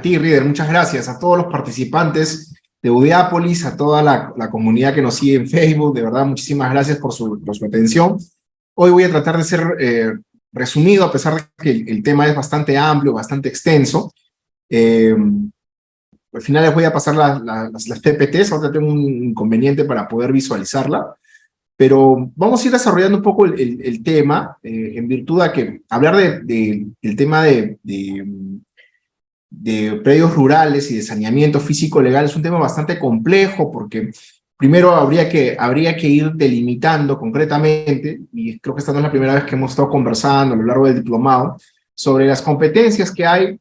ti, Rieder, muchas gracias. A todos los participantes de Udeápolis, a toda la comunidad que nos sigue en Facebook, de verdad, muchísimas gracias por su atención. Hoy voy a tratar de ser resumido, a pesar de que el tema es bastante amplio, bastante extenso. Al final les voy a pasar las PPTs, ahora tengo un inconveniente para poder visualizarla, pero vamos a ir desarrollando un poco el tema, en virtud de que hablar del tema de predios rurales y de saneamiento físico legal es un tema bastante complejo, porque primero habría que ir delimitando concretamente, y creo que esta no es la primera vez que hemos estado conversando a lo largo del diplomado, sobre las competencias que hay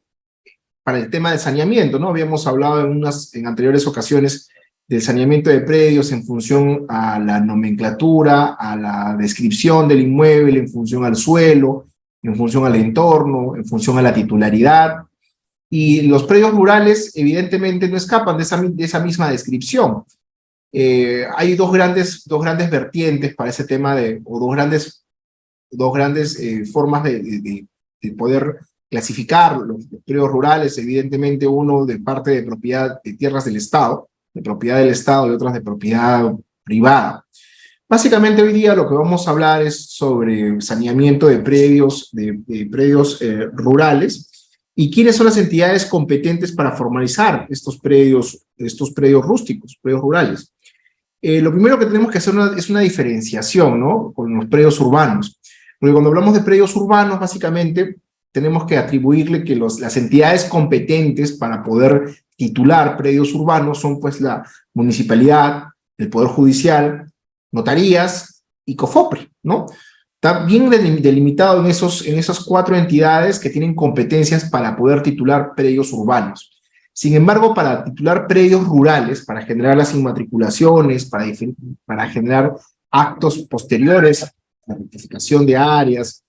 para el tema de saneamiento, ¿no? Habíamos hablado en anteriores ocasiones del saneamiento de predios en función a la nomenclatura, a la descripción del inmueble, en función al suelo, en función al entorno, en función a la titularidad. Y los predios rurales evidentemente no escapan de esa misma descripción. Hay dos grandes vertientes para ese tema, o dos grandes formas de poder clasificar los predios rurales. Evidentemente uno de parte de propiedad de tierras del Estado, y otras de propiedad privada. Básicamente hoy día lo que vamos a hablar es sobre saneamiento de predios, rurales, y quiénes son las entidades competentes para formalizar estos predios rústicos, predios rurales. Lo primero que tenemos que hacer es una diferenciación, ¿no?, con los predios urbanos. Porque cuando hablamos de predios urbanos, básicamente tenemos que atribuirle que las entidades competentes para poder titular predios urbanos son pues la municipalidad, el Poder Judicial, notarías y COFOPRI, ¿no? Está bien delimitado en esas cuatro entidades que tienen competencias para poder titular predios urbanos. Sin embargo, para titular predios rurales, para generar las inmatriculaciones, para generar actos posteriores, la rectificación de áreas,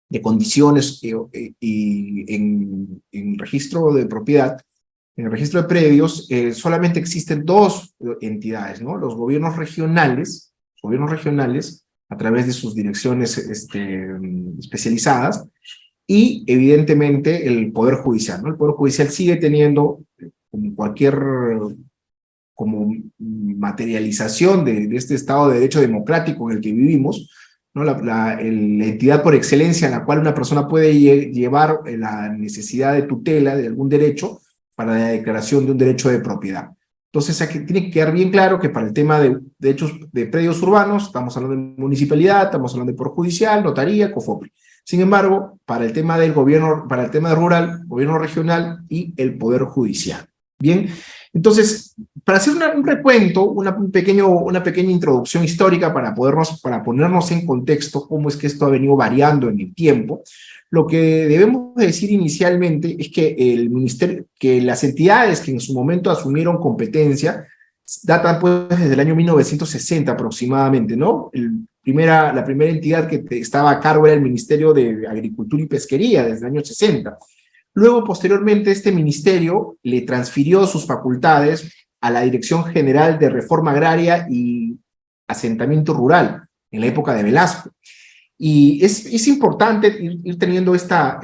de condiciones y en registro de propiedad, en el registro de predios, solamente existen dos entidades, ¿no? Los gobiernos regionales, a través de sus direcciones especializadas, y evidentemente el Poder Judicial, ¿no? El Poder Judicial sigue teniendo, como materialización de este Estado de Derecho democrático en el que vivimos, ¿no?, la entidad por excelencia en la cual una persona puede llevar la necesidad de tutela de algún derecho para la declaración de un derecho de propiedad. Entonces aquí tiene que quedar bien claro que para el tema de derechos de predios urbanos, estamos hablando de municipalidad, estamos hablando de Poder Judicial, notaría, COFOPRI. Sin embargo, para el tema del gobierno, para el tema de rural, gobierno regional y el Poder Judicial. Bien, entonces, para hacer un recuento, una pequeña introducción histórica para ponernos en contexto cómo es que esto ha venido variando en el tiempo, lo que debemos decir inicialmente es que las entidades que en su momento asumieron competencia datan pues desde el año 1960 aproximadamente, ¿no? La primera entidad que estaba a cargo era el Ministerio de Agricultura y Pesquería desde el año 60. Luego, posteriormente, este ministerio le transfirió sus facultades a la Dirección General de Reforma Agraria y Asentamiento Rural, en la época de Velasco. Y es importante ir teniendo esta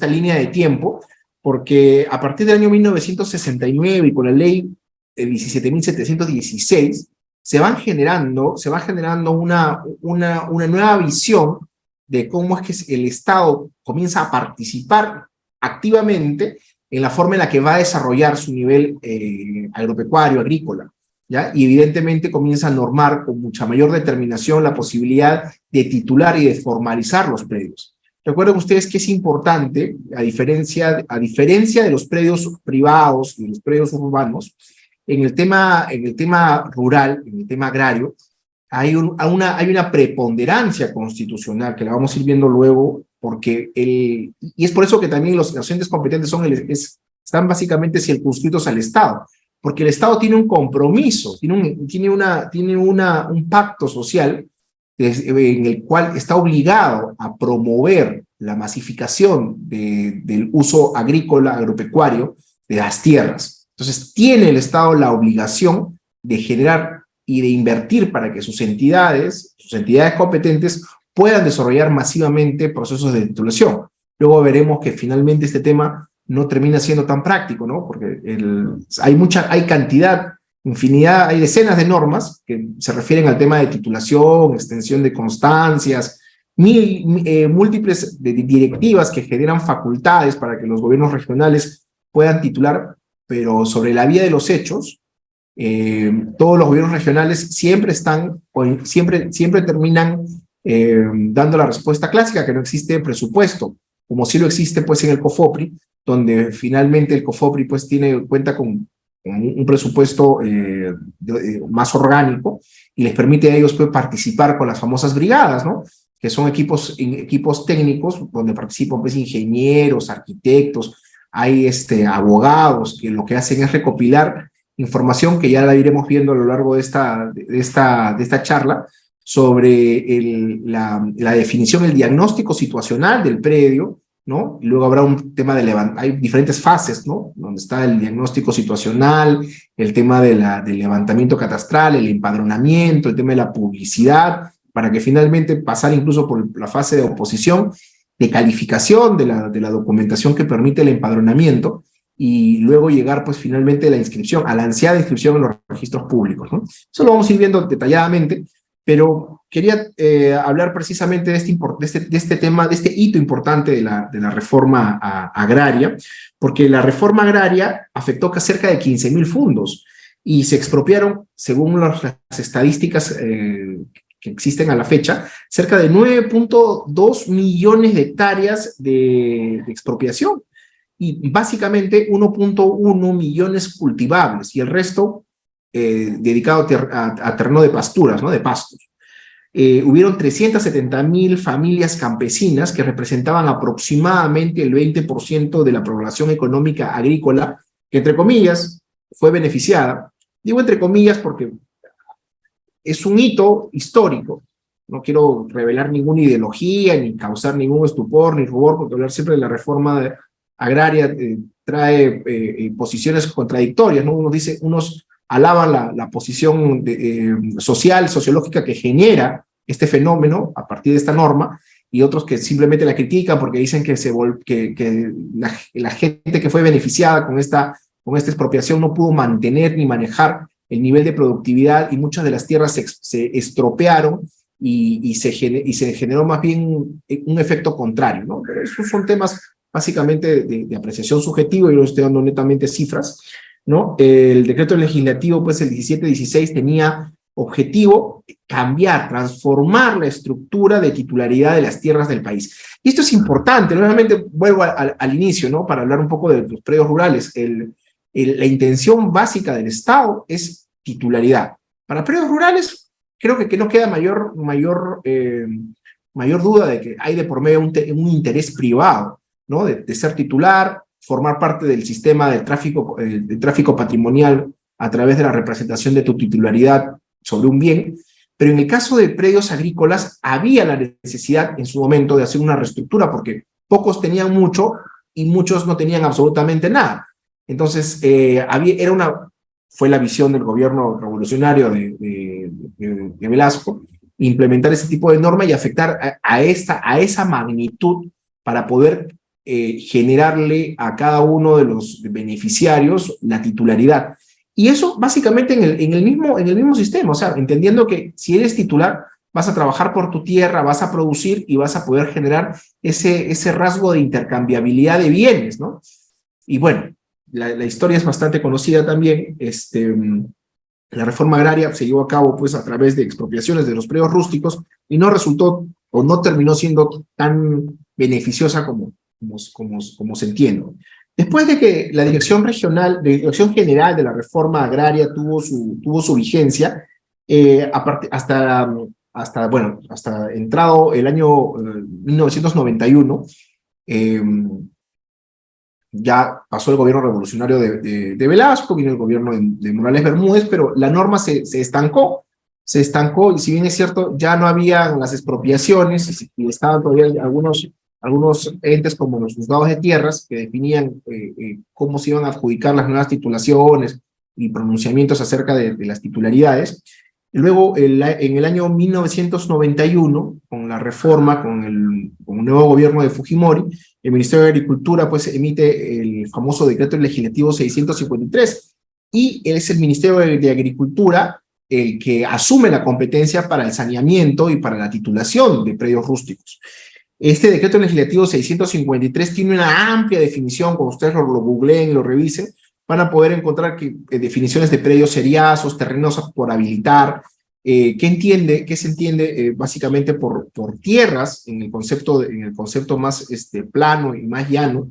línea de tiempo, porque a partir del año 1969 y con la ley 17.716, se va generando una nueva visión de cómo es que el Estado comienza a participar activamente en la forma en la que va a desarrollar su nivel agropecuario, agrícola, ¿ya? Y evidentemente comienza a normar con mucha mayor determinación la posibilidad de titular y de formalizar los predios. Recuerden ustedes que es importante, a diferencia de los predios privados y los predios urbanos, en el tema rural, en el tema agrario, hay una preponderancia constitucional que la vamos a ir viendo luego, porque y es por eso que también los entes competentes están básicamente circunscritos al Estado, porque el Estado tiene un compromiso, tiene un pacto social en el cual está obligado a promover la masificación del uso agrícola, agropecuario de las tierras. Entonces, tiene el Estado la obligación de generar y de invertir para que sus entidades competentes puedan desarrollar masivamente procesos de titulación. Luego veremos que finalmente este tema no termina siendo tan práctico, ¿no? Porque hay cantidad, infinidad, hay decenas de normas que se refieren al tema de titulación, extensión de constancias, múltiples directivas que generan facultades para que los gobiernos regionales puedan titular, pero sobre la vía de los hechos, todos los gobiernos regionales siempre terminan dando la respuesta clásica, que no existe presupuesto, como sí lo existe pues en el COFOPRI, donde finalmente el COFOPRI pues cuenta con un presupuesto más orgánico y les permite a ellos pues, participar con las famosas brigadas, ¿no? Que son equipos técnicos donde participan pues, ingenieros, arquitectos, hay abogados que lo que hacen es recopilar información que ya la iremos viendo a lo largo de esta charla sobre la definición, el diagnóstico situacional del predio, ¿no? Y luego habrá un tema hay diferentes fases, ¿no? Donde está el diagnóstico situacional, el tema del levantamiento catastral, el empadronamiento, el tema de la publicidad, para que finalmente pasar incluso por la fase de oposición, de calificación de la documentación que permite el empadronamiento, y luego llegar pues finalmente a la inscripción, a la ansiada inscripción en los registros públicos, ¿no? Eso lo vamos a ir viendo detalladamente, pero quería hablar precisamente de este tema, de este hito importante de la reforma agraria, porque la reforma agraria afectó a cerca de 15.000 fundos y se expropiaron, según las estadísticas que existen a la fecha, cerca de 9.2 millones de hectáreas de expropiación y básicamente 1.1 millones cultivables y el resto dedicado a terreno de pasturas, ¿no? De pastos. Hubieron 370.000 familias campesinas que representaban aproximadamente el 20% de la población económica agrícola, que entre comillas fue beneficiada. Digo entre comillas porque es un hito histórico. No quiero revelar ninguna ideología, ni causar ningún estupor, ni rubor, porque hablar siempre de la reforma agraria trae posiciones contradictorias, ¿no? Unos alaban la posición social, sociológica que genera este fenómeno a partir de esta norma, y otros que simplemente la critican porque dicen que la gente que fue beneficiada con esta expropiación no pudo mantener ni manejar el nivel de productividad y muchas de las tierras se estropearon y se generó más bien un efecto contrario, ¿no? Pero esos son temas básicamente de apreciación subjetiva, y yo estoy dando netamente cifras, ¿no? El decreto legislativo, pues el 1716 tenía objetivo cambiar, transformar la estructura de titularidad de las tierras del país. Y esto es importante, nuevamente vuelvo al inicio, ¿no? Para hablar un poco de los predios rurales. La intención básica del Estado es titularidad. Para predios rurales, creo que no queda mayor duda de que hay de por medio un interés privado, ¿no? De ser titular, formar parte del sistema de tráfico patrimonial a través de la representación de tu titularidad sobre un bien, pero en el caso de predios agrícolas había la necesidad en su momento de hacer una reestructura porque pocos tenían mucho y muchos no tenían absolutamente nada. Entonces, fue la visión del gobierno revolucionario de Velasco, implementar ese tipo de norma y afectar a esa magnitud para poder generarle a cada uno de los beneficiarios la titularidad. Y eso básicamente en el mismo sistema, o sea, entendiendo que si eres titular, vas a trabajar por tu tierra, vas a producir y vas a poder generar ese rasgo de intercambiabilidad de bienes, ¿no? Y bueno, la historia es bastante conocida también. La reforma agraria se llevó a cabo pues a través de expropiaciones de los predios rústicos y no resultó o no terminó siendo tan beneficiosa como se entiende. Después de que la Dirección General de la Reforma Agraria tuvo su vigencia, hasta entrado el año 1991, ya pasó el gobierno revolucionario de Velasco, vino el gobierno de Morales Bermúdez, pero la norma se estancó, y si bien es cierto, ya no había las expropiaciones, y estaban todavía algunos entes como los juzgados de tierras que definían cómo se iban a adjudicar las nuevas titulaciones y pronunciamientos acerca de las titularidades. Luego, en el año 1991, con la reforma, con el nuevo gobierno de Fujimori, el Ministerio de Agricultura pues emite el famoso decreto legislativo 653, y es el Ministerio de Agricultura el que asume la competencia para el saneamiento y para la titulación de predios rústicos. Este decreto legislativo 653 tiene una amplia definición, cuando ustedes lo googleen y lo revisen, van a poder encontrar definiciones de predios seriazos, terrenos por habilitar, ¿qué se entiende básicamente por tierras en el concepto más plano y más llano?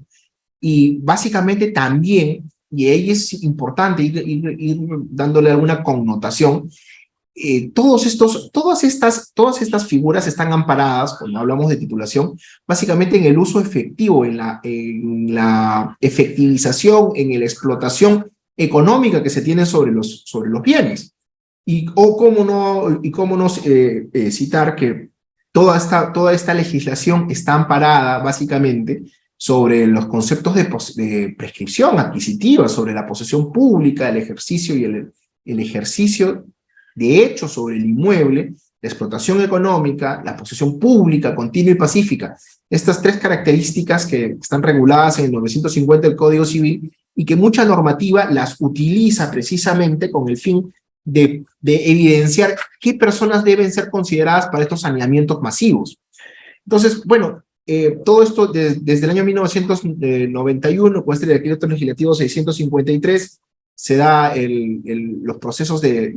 Y básicamente también, y ahí es importante ir dándole alguna connotación, todas estas figuras están amparadas, cuando hablamos de titulación, básicamente en el uso efectivo, en la efectivización, en la explotación económica que se tiene sobre los bienes. Y cómo no citar que toda esta legislación está amparada básicamente sobre los conceptos de prescripción adquisitiva, sobre la posesión pública, el ejercicio y el ejercicio de hecho sobre el inmueble, la explotación económica, la posesión pública, continua y pacífica. Estas tres características que están reguladas en el 950 del Código Civil y que mucha normativa las utiliza precisamente con el fin de evidenciar qué personas deben ser consideradas para estos saneamientos masivos. Entonces, bueno, todo esto desde el año 1991, con este decreto legislativo 653, se da los procesos de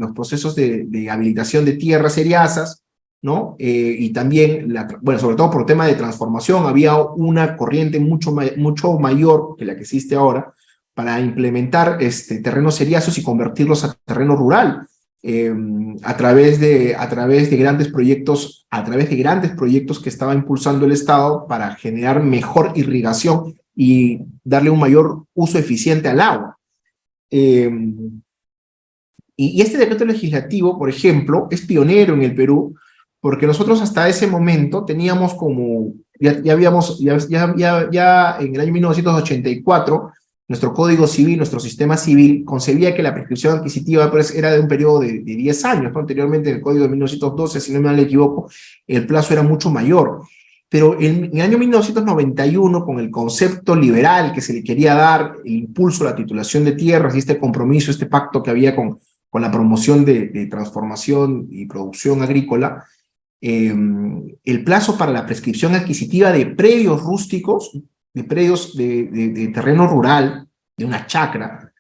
habilitación de tierras seriazas, ¿no? Y también, bueno, sobre todo por tema de transformación, había una corriente mucho mayor que la que existe ahora para implementar terrenos seriazos y convertirlos a terreno rural, a través de grandes proyectos, que estaba impulsando el Estado para generar mejor irrigación y darle un mayor uso eficiente al agua. Y este decreto legislativo, por ejemplo, es pionero en el Perú, porque nosotros hasta ese momento teníamos ya en el año 1984, nuestro Código Civil, nuestro sistema civil, concebía que la prescripción adquisitiva pues, era de un periodo de 10 años, ¿no? Anteriormente, en el Código de 1912, si no me equivoco, el plazo era mucho mayor. Pero en el año 1991, con el concepto liberal que se le quería dar, el impulso a la titulación de tierras y este compromiso, este pacto que había con la promoción de transformación y producción agrícola, el plazo para la prescripción adquisitiva de predios rústicos, de predios de terreno rural, de una chacra,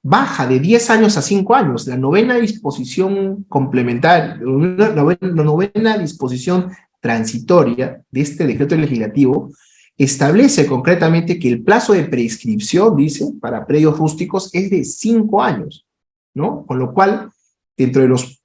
baja de 10 años a 5 años. La novena disposición complementaria, la novena disposición transitoria de este decreto legislativo establece concretamente que el plazo de prescripción, dice, para predios rústicos es de 5 años, ¿no? Con lo cual, dentro de los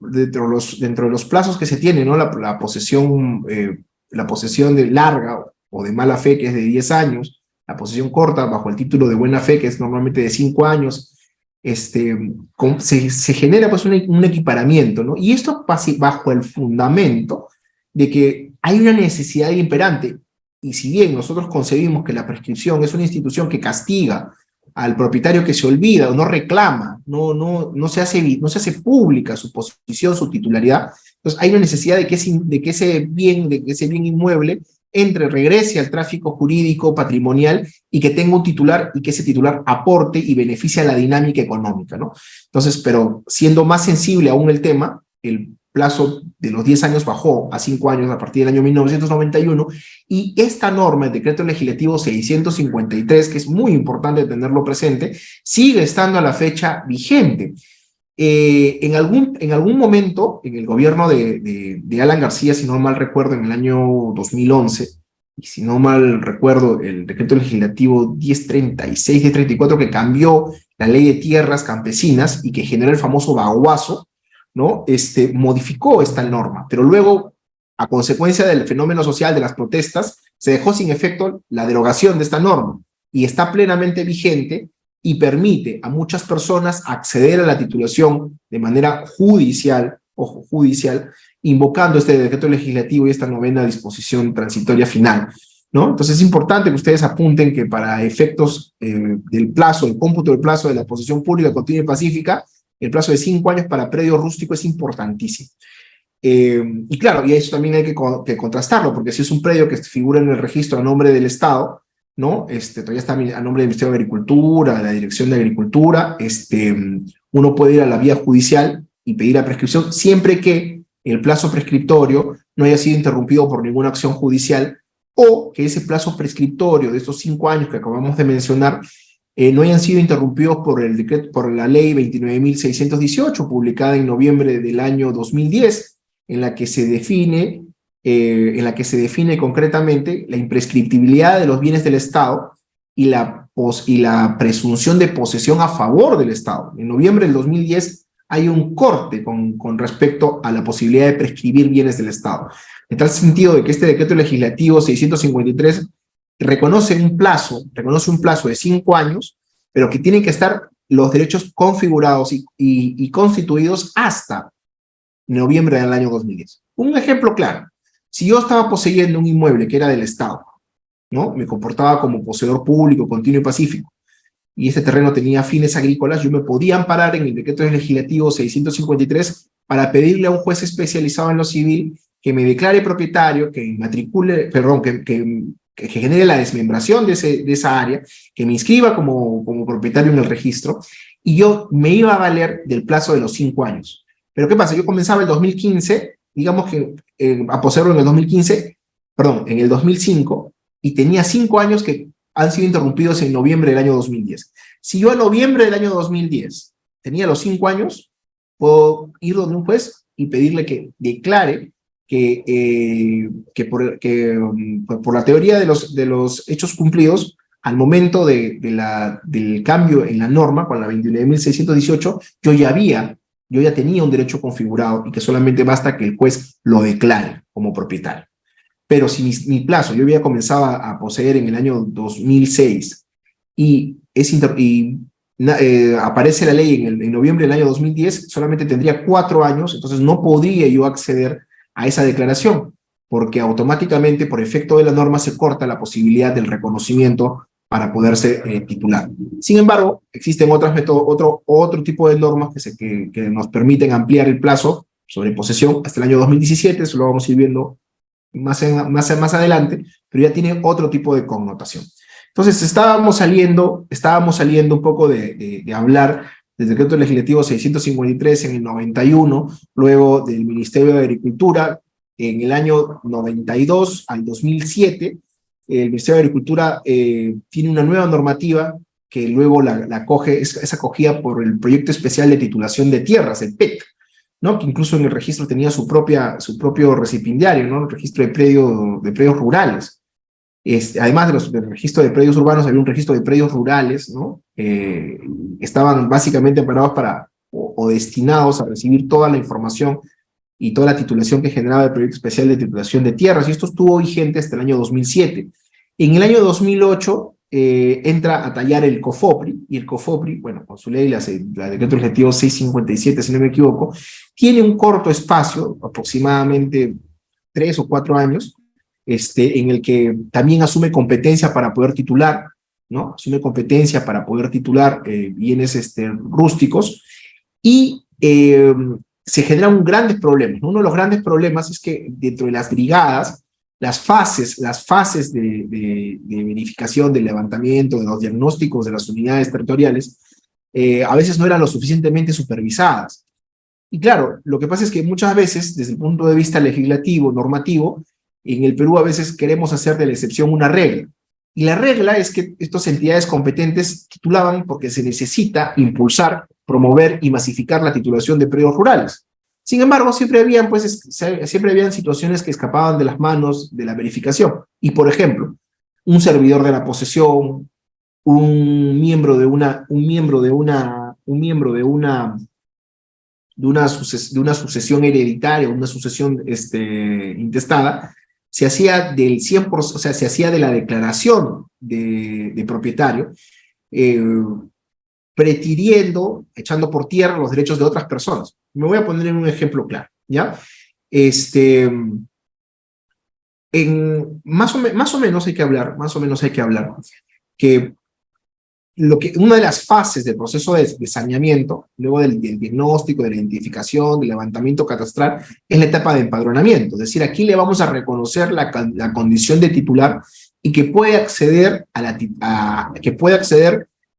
plazos que se tienen, ¿no? La posesión de larga o de mala fe, que es de 10 años, la posesión corta, bajo el título de buena fe, que es normalmente de 5 años, se genera pues un equiparamiento, ¿no? Y esto bajo el fundamento de que hay una necesidad imperante, y si bien nosotros concebimos que la prescripción es una institución que castiga al propietario que se olvida o no reclama, no se hace pública su posición, su titularidad, entonces hay una necesidad de que ese bien inmueble regrese al tráfico jurídico, patrimonial, y que tenga un titular, y que ese titular aporte y beneficie a la dinámica económica, ¿no? Entonces, pero siendo más sensible aún el tema, el plazo de los 10 años bajó a 5 años a partir del año 1991, y esta norma, el decreto legislativo 653, que es muy importante tenerlo presente, sigue estando a la fecha vigente. En algún momento, en el gobierno de Alan García, si no mal recuerdo, en el año 2011, y si no mal recuerdo, el decreto legislativo 1036, 1034, que cambió la ley de tierras campesinas y que generó el famoso baguazo, ¿no? Modificó esta norma, pero luego, a consecuencia del fenómeno social de las protestas, se dejó sin efecto la derogación de esta norma, y está plenamente vigente, y permite a muchas personas acceder a la titulación de manera judicial, ojo, judicial, invocando este decreto legislativo y esta novena disposición transitoria final, ¿no? Entonces es importante que ustedes apunten que para efectos del plazo, el cómputo del plazo de la posesión pública continua y pacífica, el plazo de 5 años para predio rústico es importantísimo. Y claro, y eso también hay que contrastarlo, porque si es un predio que figura en el registro a nombre del Estado, ¿no? Todavía está a nombre del Ministerio de Agricultura, de la Dirección de Agricultura, uno puede ir a la vía judicial y pedir la prescripción siempre que el plazo prescriptorio no haya sido interrumpido por ninguna acción judicial o que ese plazo prescriptorio de estos 5 años que acabamos de mencionar no hayan sido interrumpidos por el decreto, por la ley 29.618, publicada en noviembre del año 2010, en la que se define concretamente la imprescriptibilidad de los bienes del Estado y la presunción de posesión a favor del Estado. En noviembre del 2010 hay un corte con respecto a la posibilidad de prescribir bienes del Estado. En tal sentido de que este decreto legislativo 653 reconoce un plazo de 5 años, pero que tienen que estar los derechos configurados y constituidos hasta noviembre del año 2010. Un ejemplo claro: si yo estaba poseyendo un inmueble que era del Estado, ¿no? Me comportaba como poseedor público, continuo y pacífico, y este terreno tenía fines agrícolas, yo me podía amparar en el decreto legislativo 653 para pedirle a un juez especializado en lo civil que me declare propietario, que matricule, perdón, que genere la desmembración de esa área, que me inscriba como propietario en el registro, y yo me iba a valer del plazo de los 5 años. Pero ¿qué pasa? Yo comenzaba el 2015, digamos que a poseerlo en el 2015, perdón, en el 2005, y tenía 5 años que han sido interrumpidos en noviembre del año 2010. Si yo en noviembre del año 2010 tenía los 5 años, puedo ir donde un juez y pedirle que declare que por la teoría de los hechos cumplidos, al momento del cambio en la norma, con la 29.618, yo ya tenía un derecho configurado y que solamente basta que el juez lo declare como propietario. Pero si mi plazo, yo había comenzado a poseer en el año 2006 y, aparece la ley en noviembre del año 2010, solamente tendría 4 años, entonces no podría yo acceder a esa declaración, porque automáticamente, por efecto de la norma, se corta la posibilidad del reconocimiento para poderse titular. Sin embargo, existen otro tipo de normas que nos permiten ampliar el plazo sobre posesión hasta el año 2017, eso lo vamos a ir viendo más adelante, pero ya tiene otro tipo de connotación. Entonces, estábamos saliendo un poco de hablar del decreto legislativo 653 en el 91, luego del Ministerio de Agricultura en el año 92 al 2007. El Ministerio de Agricultura tiene una nueva normativa que luego es acogida por el Proyecto Especial de Titulación de Tierras, el PET, ¿no? Que incluso en el registro tenía su propio recipiendario, ¿no? El registro de predios rurales. Además del registro de predios urbanos, había un registro de predios rurales, ¿no? Estaban básicamente amparados o destinados a recibir toda la información y toda la titulación que generaba el Proyecto Especial de Titulación de Tierras, y esto estuvo vigente hasta el año 2007. En el año 2008 entra a tallar el COFOPRI, y el COFOPRI, bueno, con su ley, la decreto legislativo 657, si no me equivoco, tiene un corto espacio, aproximadamente 3 o 4 años, en el que también asume competencia para poder titular, ¿no? Asume competencia para poder titular bienes rústicos, y se generan grandes problemas, ¿no? Uno de los grandes problemas es que dentro de las brigadas, las fases de verificación, de levantamiento, de los diagnósticos de las unidades territoriales, a veces no eran lo suficientemente supervisadas. Y claro, lo que pasa es que muchas veces, desde el punto de vista legislativo, normativo, en el Perú a veces queremos hacer de la excepción una regla. Y la regla es que estas entidades competentes titulaban porque se necesita impulsar, promover y masificar la titulación de predios rurales. Sin embargo, siempre habían situaciones que escapaban de las manos de la verificación. Y, por ejemplo, un servidor de la posesión, un miembro de una sucesión hereditaria, una sucesión intestada, se hacía del 100%, o sea, se hacía de la declaración de propietario, pretiriendo, echando por tierra los derechos de otras personas. Me voy a poner en un ejemplo claro, ¿ya? Más o menos hay que hablar que una de las fases del proceso de saneamiento, luego del diagnóstico, de la identificación, del levantamiento catastral, es la etapa de empadronamiento. Es decir, aquí le vamos a reconocer la condición de titular y que puede acceder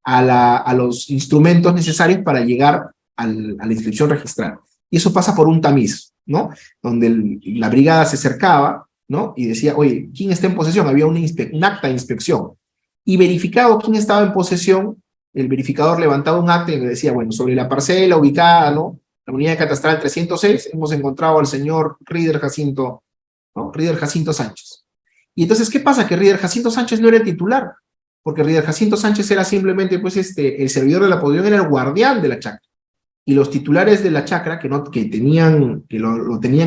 a los instrumentos necesarios para llegar a la inscripción registral. Y eso pasa por un tamiz, ¿no? Donde la brigada se acercaba, ¿no? Y decía, oye, ¿quién está en posesión? Había un acta de inspección. Y verificado quién estaba en posesión, el verificador levantaba un acta y le decía, bueno, sobre la parcela ubicada, ¿no? La unidad catastral 306, hemos encontrado al señor Rider Jacinto, ¿no? Rider Jacinto Sánchez. Y entonces, ¿qué pasa? Que Rider Jacinto Sánchez no era el titular, porque Rider Jacinto Sánchez era simplemente, pues, el servidor de la posesión, era el guardián de la chacra. Y los titulares de la chacra, que lo tenían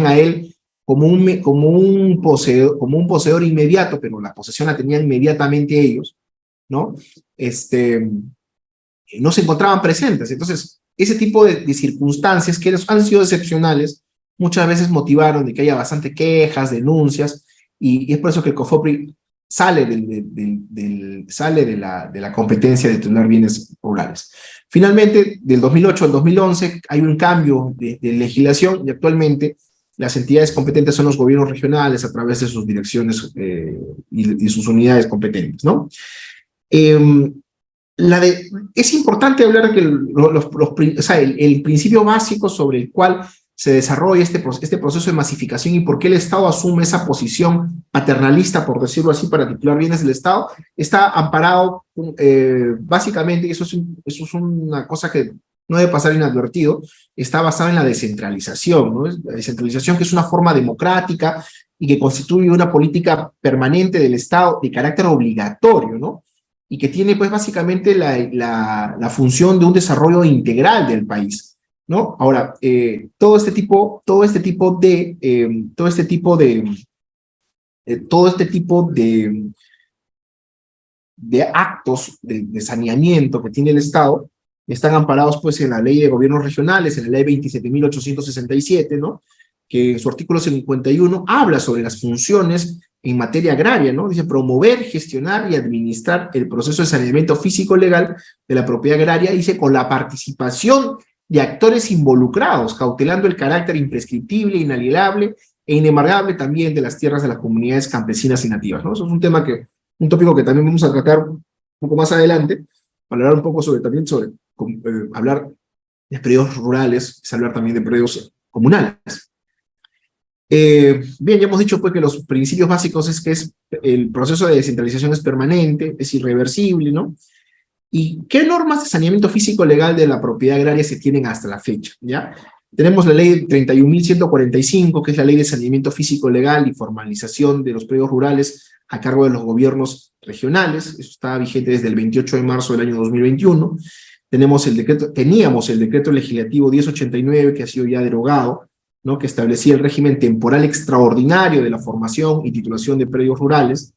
a él como un poseedor inmediato, pero la posesión la tenían inmediatamente ellos, ¿no? No se encontraban presentes. Entonces, ese tipo de circunstancias que han sido excepcionales, muchas veces motivaron de que haya bastante quejas, denuncias, y es por eso que el COFOPRI sale de la competencia de titular bienes rurales. Finalmente, del 2008 al 2011 hay un cambio de legislación y actualmente las entidades competentes son los gobiernos regionales a través de sus direcciones y sus unidades competentes, ¿no? Es importante hablar que el principio básico sobre el cual se desarrolla este proceso de masificación y por qué el Estado asume esa posición paternalista, por decirlo así, para titular bienes del Estado, está amparado básicamente, y eso es una cosa que no debe pasar inadvertido, está basado en la descentralización, ¿no? La descentralización, que es una forma democrática y que constituye una política permanente del Estado de carácter obligatorio, ¿no? Y que tiene pues básicamente la función de un desarrollo integral del país, ¿no? Ahora, todo este tipo de actos de saneamiento que tiene el Estado están amparados pues en la Ley de Gobiernos Regionales, en la Ley 27.867, ¿no? Que en su artículo 51 habla sobre las funciones en materia agraria, ¿no? Dice promover, gestionar y administrar el proceso de saneamiento físico-legal de la propiedad agraria, dice con la participación de actores involucrados, cautelando el carácter imprescriptible, inalienable e inembargable también de las tierras de las comunidades campesinas y nativas, ¿no? Eso es un tópico que también vamos a tratar un poco más adelante, para hablar un poco hablar de predios rurales, es hablar también de predios comunales. Bien, ya hemos dicho pues que los principios básicos es que el proceso de descentralización es permanente, es irreversible, ¿no? ¿Y qué normas de saneamiento físico legal de la propiedad agraria se tienen hasta la fecha? ¿Ya? Tenemos la ley 31.145, que es la ley de saneamiento físico legal y formalización de los predios rurales a cargo de los gobiernos regionales. Eso está vigente desde el 28 de marzo del año 2021. Teníamos el decreto legislativo 1089, que ha sido ya derogado, ¿no? Que establecía el régimen temporal extraordinario de la formación y titulación de predios rurales.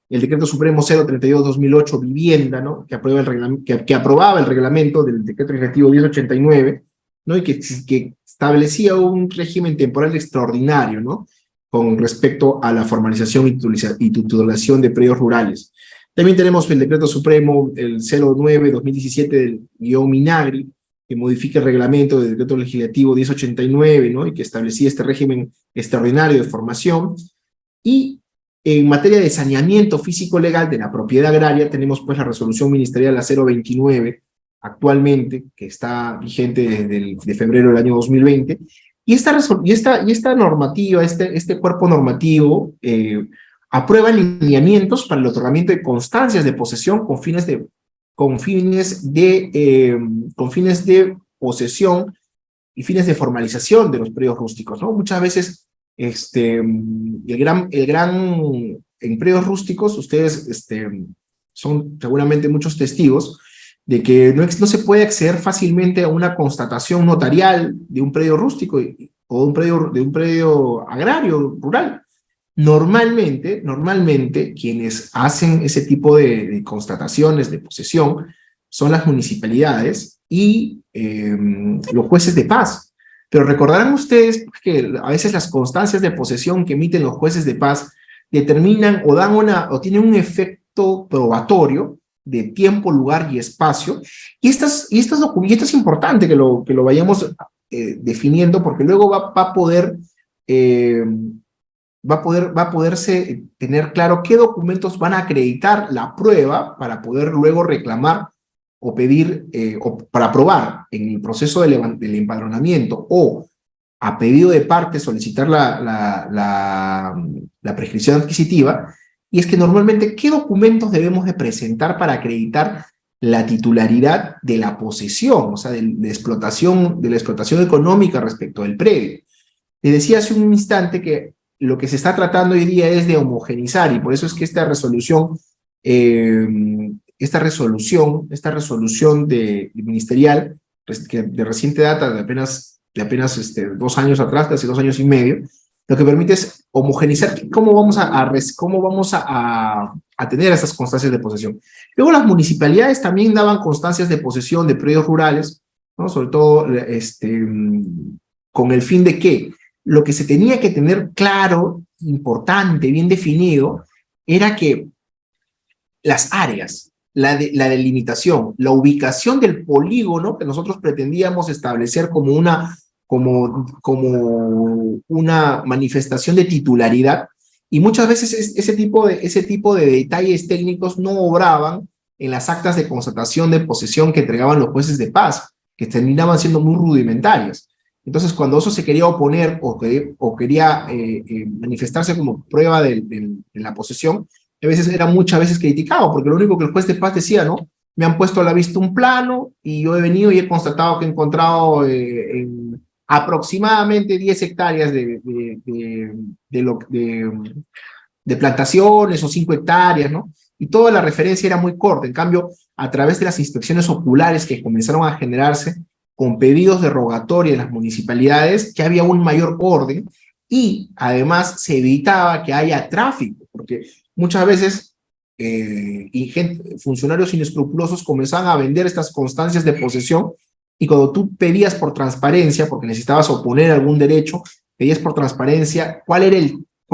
El decreto supremo 032/2008, vivienda, ¿no? Que aprobaba el reglamento del decreto legislativo 1089, ¿no? Y que establecía un régimen temporal extraordinario, ¿no? Con respecto a la formalización y titulación de predios rurales. También tenemos el decreto supremo, el 09/2017 del _Minagri, que modifica el reglamento del decreto legislativo 1089, ¿no? Y que establecía este régimen extraordinario de formación. Y en materia de saneamiento físico-legal de la propiedad agraria, tenemos pues la resolución ministerial la 029, actualmente, que está vigente desde febrero del año 2020, y esta normativa, este cuerpo normativo, aprueba lineamientos para el otorgamiento de constancias de posesión con fines de posesión y fines de formalización de los predios rústicos, ¿no? Muchas veces, en predios rústicos, ustedes son seguramente muchos testigos de que no se puede acceder fácilmente a una constatación notarial de un predio rústico o de un predio agrario, rural. Normalmente, quienes hacen ese tipo de constataciones de posesión son las municipalidades y los jueces de paz. Pero recordarán ustedes que a veces las constancias de posesión que emiten los jueces de paz determinan o tienen un efecto probatorio de tiempo, lugar y espacio. Y esto es importante que lo vayamos definiendo, porque luego va a poder va a poderse tener claro qué documentos van a acreditar la prueba para poder luego reclamar o pedir, o para aprobar en el proceso del empadronamiento, o a pedido de parte solicitar la prescripción adquisitiva. Y es que normalmente, ¿qué documentos debemos de presentar para acreditar la titularidad de la posesión, o sea, de la explotación económica respecto del predio? Le decía hace un instante que lo que se está tratando hoy día es de homogeneizar, y por eso es que esta resolución ministerial, que de reciente data, de apenas 2 años atrás, casi 2 años y medio, lo que permite es homogeneizar cómo vamos a tener esas constancias de posesión. Luego las municipalidades también daban constancias de posesión de predios rurales, ¿no? Sobre todo con el fin de que lo que se tenía que tener claro, importante, bien definido, era que las áreas, la delimitación, la ubicación del polígono que nosotros pretendíamos establecer como una manifestación de titularidad, y muchas veces ese tipo de detalles técnicos no obraban en las actas de constatación de posesión que entregaban los jueces de paz, que terminaban siendo muy rudimentarias. Entonces, cuando eso se quería oponer o quería manifestarse como prueba de la posesión, muchas veces criticado, porque lo único que el juez de paz decía, ¿no? Me han puesto a la vista un plano y yo he venido y he constatado que he encontrado aproximadamente 10 hectáreas de plantaciones o 5 hectáreas, ¿no? Y toda la referencia era muy corta. En cambio, a través de las inspecciones oculares que comenzaron a generarse con pedidos de rogatoria en las municipalidades, ya había un mayor orden y además se evitaba que haya tráfico, porque muchas veces funcionarios inescrupulosos comenzaban a vender estas constancias de posesión, y cuando tú pedías por transparencia, porque necesitabas oponer algún derecho, pedías por transparencia cuál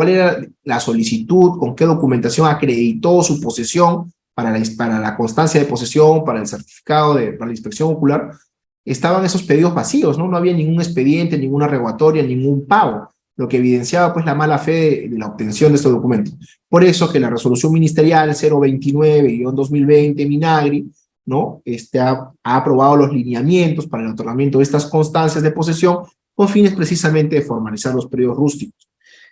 era la solicitud, con qué documentación acreditó su posesión para la constancia de posesión, para el certificado, para la inspección ocular. Estaban esos pedidos vacíos, ¿no? No había ningún expediente, ninguna rogatoria, ningún pago, lo que evidenciaba pues la mala fe de la obtención de estos documentos. Por eso que la resolución ministerial 029-2020 Minagri, ¿no? Ha aprobado los lineamientos para el otorgamiento de estas constancias de posesión con fines precisamente de formalizar los predios rústicos.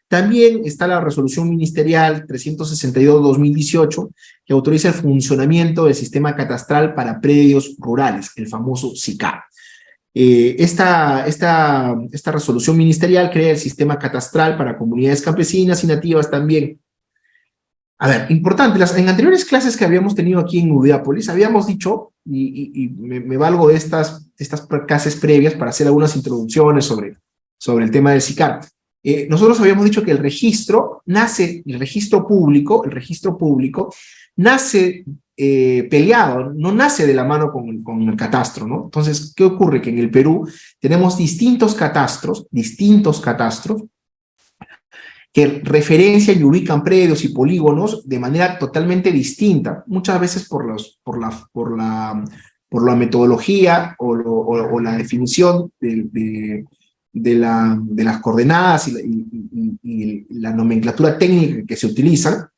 También está la resolución ministerial 362-2018, que autoriza el funcionamiento del sistema catastral para predios rurales, el famoso SICAR. Esta resolución ministerial crea el sistema catastral para comunidades campesinas y nativas también. A ver, importante, en anteriores clases que habíamos tenido aquí en Udeápolis, habíamos dicho, y me valgo de estas clases previas para hacer algunas introducciones sobre el tema del SICAR. Nosotros habíamos dicho que el registro público nace peleado, no nace de la mano con el catastro, ¿no? Entonces, ¿qué ocurre? Que en el Perú tenemos distintos catastros, que referencian y ubican predios y polígonos de manera totalmente distinta, muchas veces por la metodología o la definición de las coordenadas y la nomenclatura técnica que se utilizan,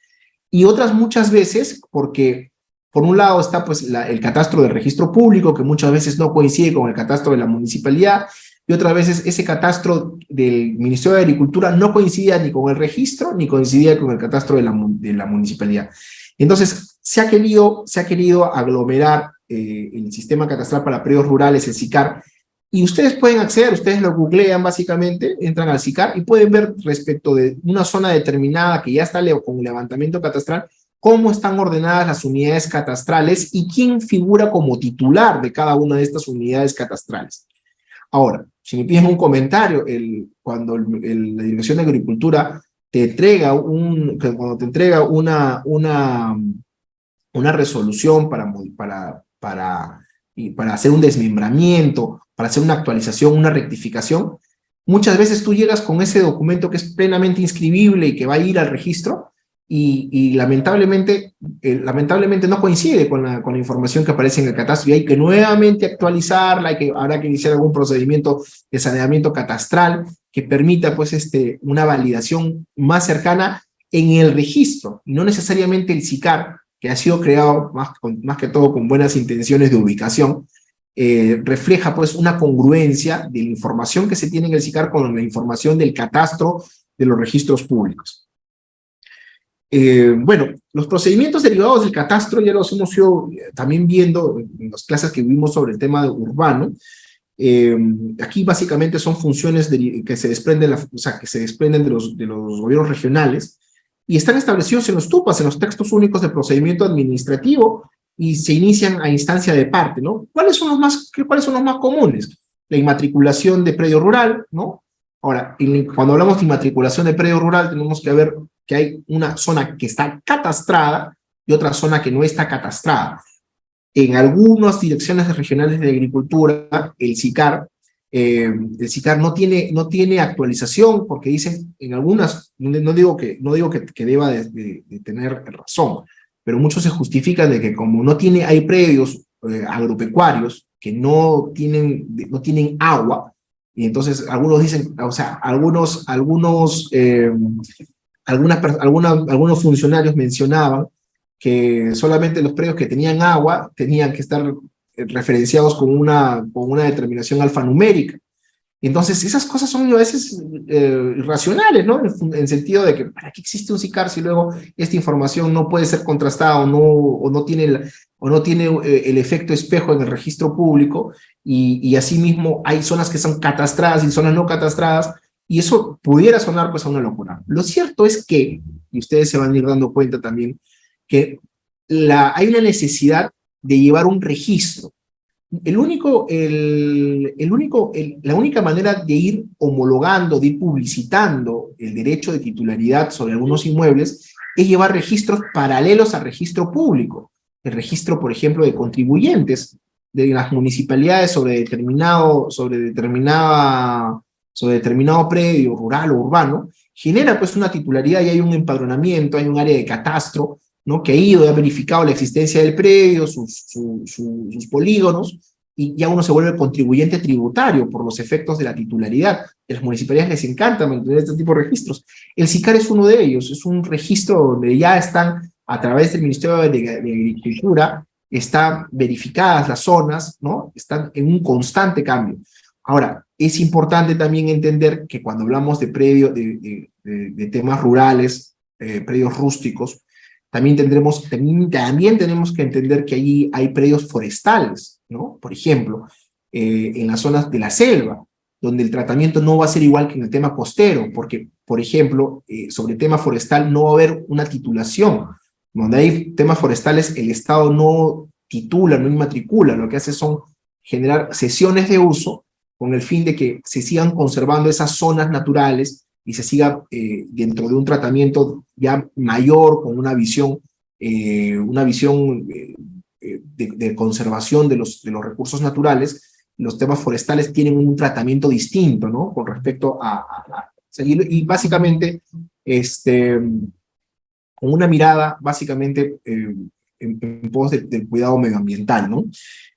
y otras muchas veces porque, por un lado, está pues el catastro del registro público, que muchas veces no coincide con el catastro de la municipalidad, y otras veces ese catastro del Ministerio de Agricultura no coincidía ni con el registro, ni coincidía con el catastro de la municipalidad. Entonces, se ha querido aglomerar el sistema catastral para predios rurales, el SICAR, y ustedes pueden acceder, ustedes lo googlean básicamente, entran al SICAR y pueden ver respecto de una zona determinada que ya está con levantamiento catastral, cómo están ordenadas las unidades catastrales y quién figura como titular de cada una de estas unidades catastrales. Ahora, si me piden un comentario, cuando la Dirección de Agricultura te entrega una resolución para hacer un desmembramiento, para hacer una actualización, una rectificación, muchas veces tú llegas con ese documento que es plenamente inscribible y que va a ir al registro, y lamentablemente no coincide con la información que aparece en el catastro, y hay que nuevamente actualizarla, habrá que iniciar algún procedimiento de saneamiento catastral que permita pues una validación más cercana en el registro, y no necesariamente el SICAR, que ha sido creado más que todo con buenas intenciones de ubicación, refleja pues una congruencia de la información que se tiene en el SICAR con la información del catastro de los registros públicos. Bueno, los procedimientos derivados del catastro ya los hemos ido también viendo en las clases que vimos sobre el tema urbano. Aquí básicamente son funciones que se desprenden, que se desprenden de los gobiernos regionales y están establecidos en los TUPAS, en los textos únicos de procedimiento administrativo, y se inician a instancia de parte, ¿no? ¿Cuáles son los más comunes? La inmatriculación de predio rural, ¿no? Ahora, cuando hablamos de inmatriculación de predio rural, tenemos que ver que hay una zona que está catastrada y otra zona que no está catastrada. En algunas direcciones regionales de agricultura, el SICAR no tiene actualización, porque dicen, en algunas, no digo que deba de tener razón, pero muchos se justifican de que como hay predios agropecuarios que no tienen agua, y entonces algunos dicen, o sea, algunos funcionarios mencionaban que solamente los predios que tenían agua tenían que estar referenciados con una determinación alfanumérica. Entonces, esas cosas son a veces irracionales, ¿no? En sentido de que, ¿para qué existe un SICAR si luego esta información no puede ser contrastada o no tiene el efecto espejo en el registro público? Y asimismo hay zonas que son catastradas y zonas no catastradas, y eso pudiera sonar pues a una locura. Lo cierto es que, y ustedes se van a ir dando cuenta también, que hay una necesidad de llevar un registro. La única manera de ir homologando, de ir publicitando el derecho de titularidad sobre algunos inmuebles es llevar registros paralelos al registro público. El registro, por ejemplo, de contribuyentes de las municipalidades sobre determinado predio rural o urbano, genera pues una titularidad y hay un empadronamiento, hay un área de catastro, ¿no? Que ha ido y ha verificado la existencia del predio, sus polígonos, y ya uno se vuelve contribuyente tributario por los efectos de la titularidad. A las municipalidades les encanta mantener este tipo de registros. El SICAR es uno de ellos, es un registro donde ya están, a través del Ministerio de Agricultura, están verificadas las zonas, ¿no? Están en un constante cambio. Ahora, es importante también entender que cuando hablamos de temas rurales, predios rústicos, también tenemos que entender que allí hay predios forestales, ¿no? Por ejemplo, en las zonas de la selva, donde el tratamiento no va a ser igual que en el tema costero, porque, por ejemplo, sobre el tema forestal no va a haber una titulación. Donde hay temas forestales, el Estado no titula, no inmatricula, lo que hace son generar cesiones de uso con el fin de que se sigan conservando esas zonas naturales y se siga dentro de un tratamiento ya mayor, con una visión de conservación de los recursos naturales. Los temas forestales tienen un tratamiento distinto, ¿no? Con respecto a seguir, y básicamente, con una mirada, básicamente, en pos del cuidado medioambiental, ¿no?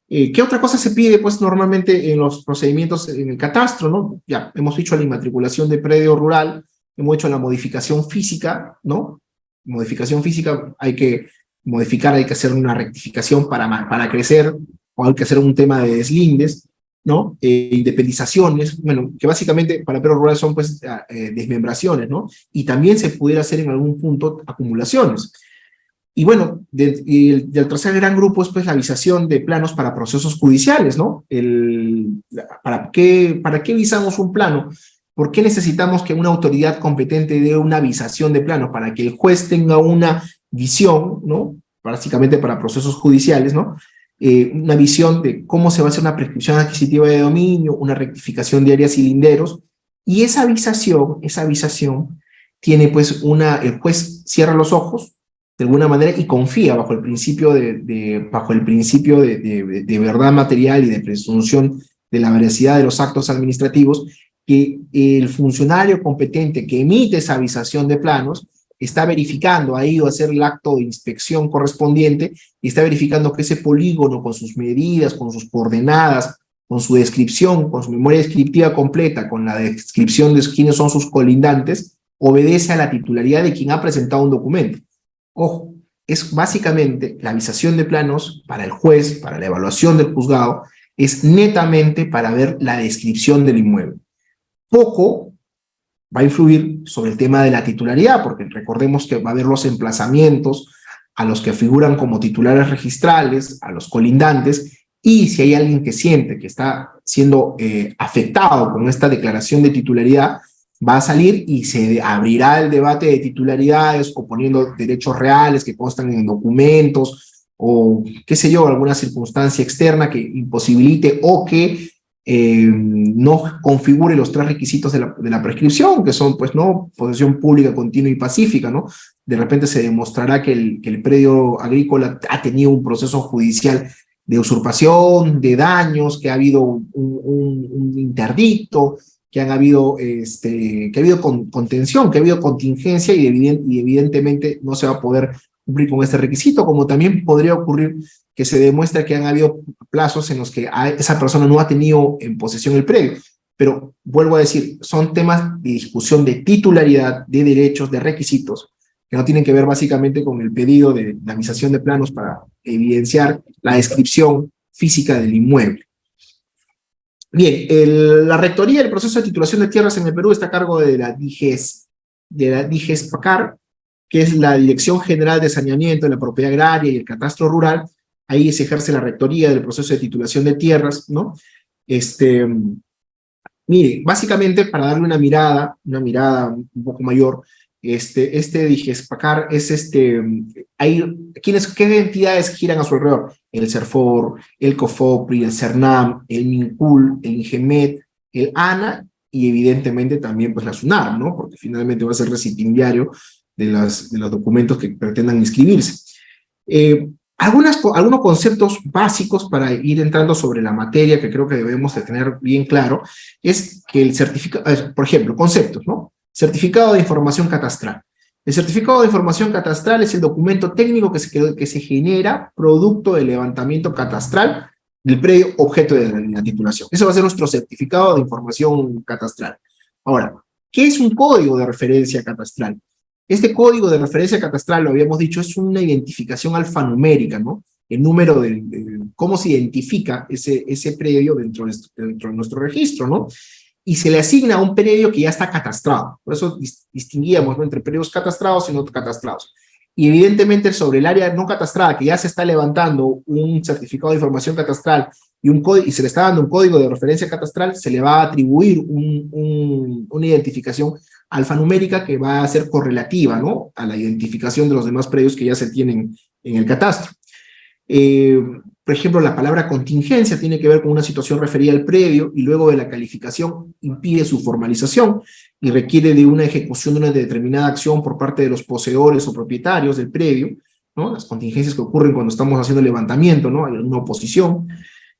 ¿Qué otra cosa se pide, pues, normalmente en los procedimientos en el catastro, ¿no? Ya, hemos dicho la inmatriculación de predio rural, hemos hecho la modificación física, ¿no? Modificación física, hay que modificar, hay que hacer una rectificación para crecer, o hay que hacer un tema de deslindes, ¿no? Independizaciones, bueno, que básicamente para predio rural son, pues, desmembraciones, ¿no? Y también se pudiera hacer en algún punto acumulaciones. Y bueno, el tercer gran grupo es pues la visación de planos para procesos judiciales, ¿no? ¿Para qué visamos un plano? ¿Por qué necesitamos que una autoridad competente dé una visación de plano? Para que el juez tenga una visión, ¿no? Básicamente para procesos judiciales, ¿no? Una visión de cómo se va a hacer una prescripción adquisitiva de dominio, una rectificación de áreas y linderos, y esa visación tiene pues el juez cierra los ojos, de alguna manera, y confía bajo el principio de verdad material y de presunción de la veracidad de los actos administrativos, que el funcionario competente que emite esa visación de planos está verificando, ha ido a hacer el acto de inspección correspondiente y está verificando que ese polígono con sus medidas, con sus coordenadas, con su descripción, con su memoria descriptiva completa, con la descripción de quiénes son sus colindantes, obedece a la titularidad de quien ha presentado un documento. Ojo, es básicamente la avisación de planos para el juez, para la evaluación del juzgado, es netamente para ver la descripción del inmueble. Poco va a influir sobre el tema de la titularidad, porque recordemos que va a haber los emplazamientos a los que figuran como titulares registrales, a los colindantes, y si hay alguien que siente que está siendo afectado con esta declaración de titularidad, va a salir y se abrirá el debate de titularidades, o poniendo derechos reales que constan en documentos, o qué sé yo, alguna circunstancia externa que imposibilite o que no configure los tres requisitos de la prescripción, que son, pues, ¿no?, posesión pública, continua y pacífica, ¿no? De repente se demostrará que el predio agrícola ha tenido un proceso judicial de usurpación, de daños, que ha habido un interdicto, que ha habido contención, que ha habido contingencia y evidentemente no se va a poder cumplir con este requisito, como también podría ocurrir que se demuestra que han habido plazos en los que esa persona no ha tenido en posesión el predio. Pero vuelvo a decir, son temas de discusión de titularidad, de derechos, de requisitos, que no tienen que ver básicamente con el pedido de la avisación de planos para evidenciar la descripción física del inmueble. Bien, la rectoría del proceso de titulación de tierras en el Perú está a cargo de la DIGES-PACAR, que es la Dirección General de Saneamiento de la Propiedad Agraria y el Catastro Rural. Ahí se ejerce la rectoría del proceso de titulación de tierras, ¿no? Mire, básicamente, para darle una mirada un poco mayor, DIGES-PACAR es ¿qué entidades giran a su alrededor? El CERFOR, el COFOPRI, el CERNAM, el MINCUL, el INGEMET, el ANA y evidentemente también pues la SUNAR, ¿no? Porque finalmente va a ser recipiendario de los documentos que pretendan inscribirse. Algunos conceptos básicos para ir entrando sobre la materia que creo que debemos de tener bien claro es que el certificado, por ejemplo, conceptos, ¿no? Certificado de información catastral. El certificado de información catastral es el documento técnico que se genera producto del levantamiento catastral del predio objeto de la titulación. Eso va a ser nuestro certificado de información catastral. Ahora, ¿qué es un código de referencia catastral? Este código de referencia catastral, lo habíamos dicho, es una identificación alfanumérica, ¿no? El número cómo se identifica ese predio dentro de nuestro registro, ¿no? Y se le asigna a un predio que ya está catastrado. Por eso distinguíamos, ¿no?, entre predios catastrados y no catastrados. Y evidentemente sobre el área no catastrada, que ya se está levantando un certificado de información catastral y se le está dando un código de referencia catastral, se le va a atribuir una identificación alfanumérica que va a ser correlativa, ¿no?, a la identificación de los demás predios que ya se tienen en el catastro. Por ejemplo, la palabra contingencia tiene que ver con una situación referida al predio y luego de la calificación impide su formalización y requiere de una ejecución de una determinada acción por parte de los poseedores o propietarios del predio, ¿no? Las contingencias que ocurren cuando estamos haciendo el levantamiento, ¿no? Hay una oposición.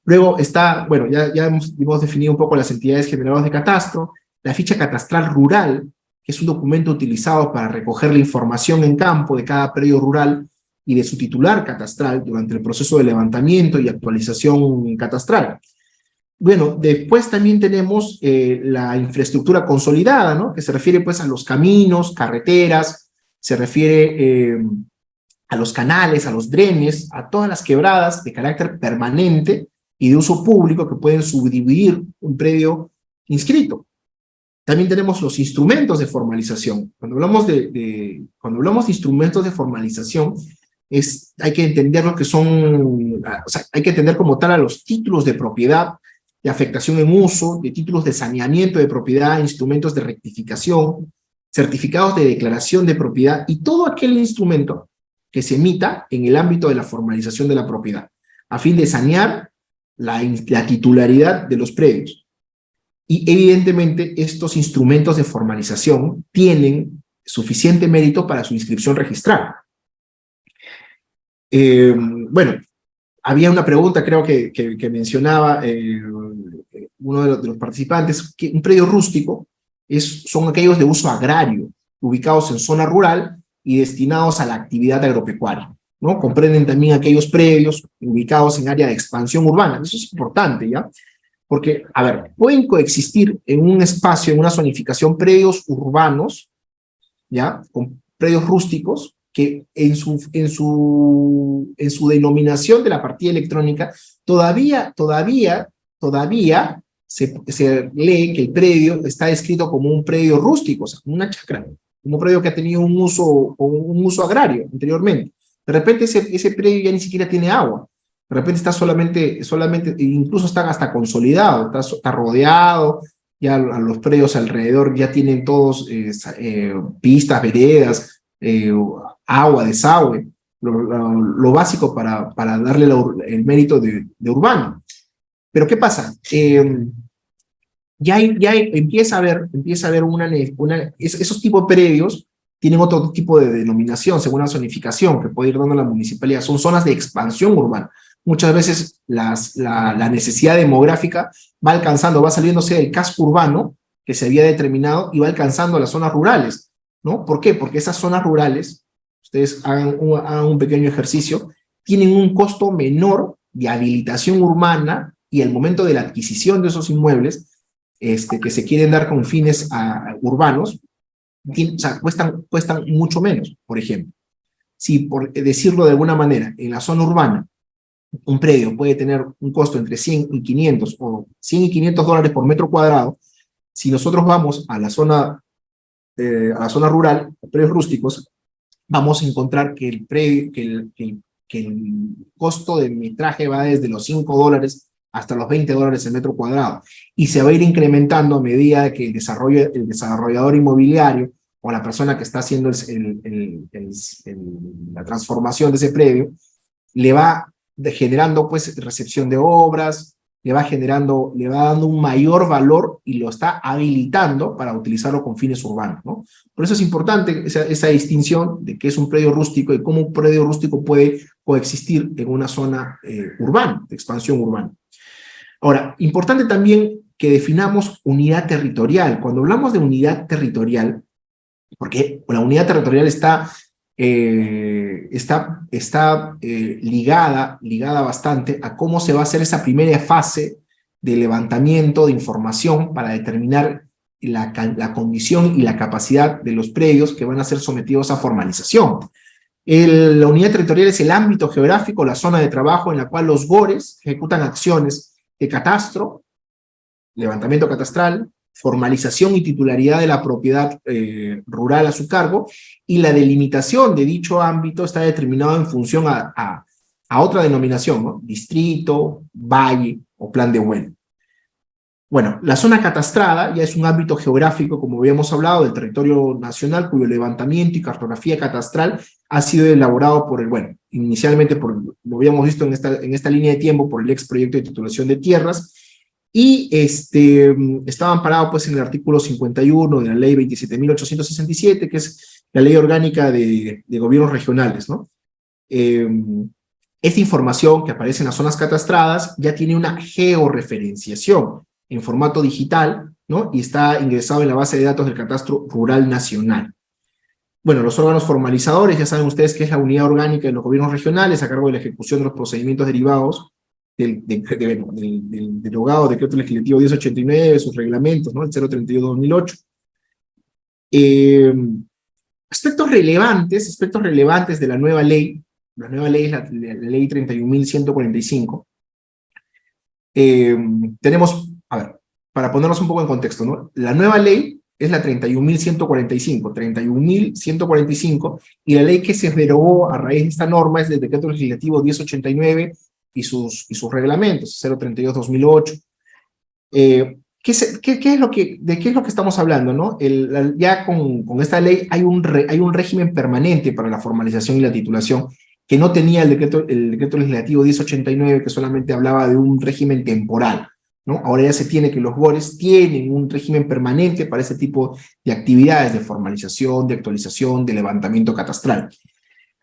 Luego está, bueno, ya hemos definido un poco las entidades generadoras de catastro, la ficha catastral rural, que es un documento utilizado para recoger la información en campo de cada predio rural y de su titular catastral durante el proceso de levantamiento y actualización catastral. Bueno, después también tenemos la infraestructura consolidada, ¿no?, que se refiere pues a los caminos, carreteras, se refiere a los canales, a los drenes, a todas las quebradas de carácter permanente y de uso público que pueden subdividir un predio inscrito. También tenemos los instrumentos de formalización. Cuando hablamos de instrumentos de formalización, hay que entender lo que son, o sea, hay que entender como tal a los títulos de propiedad, de afectación en uso, de títulos de saneamiento de propiedad, instrumentos de rectificación, certificados de declaración de propiedad y todo aquel instrumento que se emita en el ámbito de la formalización de la propiedad, a fin de sanear la titularidad de los predios. Y evidentemente estos instrumentos de formalización tienen suficiente mérito para su inscripción registral. Bueno, había una pregunta, creo que mencionaba uno de los participantes, que un predio rústico son aquellos de uso agrario, ubicados en zona rural y destinados a la actividad agropecuaria, ¿no? Comprenden también aquellos predios ubicados en área de expansión urbana. Eso es importante, ¿ya? Porque, a ver, pueden coexistir en un espacio, en una zonificación, predios urbanos, ¿ya? Con predios rústicos, que en su denominación de la partida electrónica todavía se lee que el predio está descrito como un predio rústico, o sea, como una chacra, como un predio que ha tenido un uso agrario anteriormente. De repente ese predio ya ni siquiera tiene agua. De repente está solamente incluso están hasta consolidados, está rodeado, ya a los predios alrededor ya tienen todos pistas, veredas, agua, desagüe, lo básico para darle el mérito de urbano. Pero ¿qué pasa? Empieza a haber esos tipos de predios tienen otro tipo de denominación, según la zonificación que puede ir dando la municipalidad. Son zonas de expansión urbana. Muchas veces la necesidad demográfica va saliéndose del casco urbano que se había determinado y va alcanzando las zonas rurales, ¿no? ¿Por qué? Porque esas zonas rurales, ustedes hagan un pequeño ejercicio, tienen un costo menor de habilitación urbana y al momento de la adquisición de esos inmuebles, que se quieren dar con fines urbanos, o sea, cuestan mucho menos. Por ejemplo, si por decirlo de alguna manera, en la zona urbana, un predio puede tener un costo entre 100 y 500 o 100 y 500 dólares por metro cuadrado, si nosotros vamos a la zona rural, predios rústicos, vamos a encontrar que el costo del metraje va desde los 5 dólares hasta los 20 dólares el metro cuadrado, y se va a ir incrementando a medida que el desarrollador inmobiliario o la persona que está haciendo la transformación de ese predio, le va generando pues recepción de obras, le va dando un mayor valor y lo está habilitando para utilizarlo con fines urbanos, ¿no? Por eso es importante esa distinción de qué es un predio rústico y cómo un predio rústico puede coexistir en una zona urbana, de expansión urbana. Ahora, importante también que definamos unidad territorial. Cuando hablamos de unidad territorial, porque la unidad territorial está ligada bastante a cómo se va a hacer esa primera fase de levantamiento de información para determinar la condición y la capacidad de los predios que van a ser sometidos a formalización. La unidad territorial es el ámbito geográfico, la zona de trabajo en la cual los GORES ejecutan acciones de catastro, levantamiento catastral, formalización y titularidad de la propiedad rural a su cargo, y la delimitación de dicho ámbito está determinado en función a otra denominación, ¿no? Distrito, valle o plan de vuelo. Bueno, la zona catastrada ya es un ámbito geográfico, como habíamos hablado, del territorio nacional, cuyo levantamiento y cartografía catastral ha sido elaborado inicialmente lo habíamos visto en esta línea de tiempo, por el ex proyecto de titulación de tierras, y estaba amparado pues en el artículo 51 de la ley 27.867, que es la ley orgánica de gobiernos regionales, ¿no? Esta información que aparece en las zonas catastradas ya tiene una georreferenciación en formato digital, ¿no? Y está ingresado en la base de datos del Catastro Rural Nacional. Bueno, los órganos formalizadores, ya saben ustedes que es la unidad orgánica de los gobiernos regionales a cargo de la ejecución de los procedimientos derivados del derogado decreto legislativo 1089, sus reglamentos, ¿no? El 032/2008. Aspectos relevantes de la nueva ley es la ley 31.145. Tenemos, a ver, para ponernos un poco en contexto, ¿no? La nueva ley es la 31.145, y la ley que se derogó a raíz de esta norma es el decreto legislativo 1089 y sus reglamentos, 032/2008. ¿De qué es lo que estamos hablando, no? Ya con esta ley hay un régimen permanente para la formalización y la titulación, que no tenía el decreto legislativo 1089, que solamente hablaba de un régimen temporal, ¿no? Ahora ya se tiene que los GORES tienen un régimen permanente para este tipo de actividades de formalización, de actualización, de levantamiento catastral.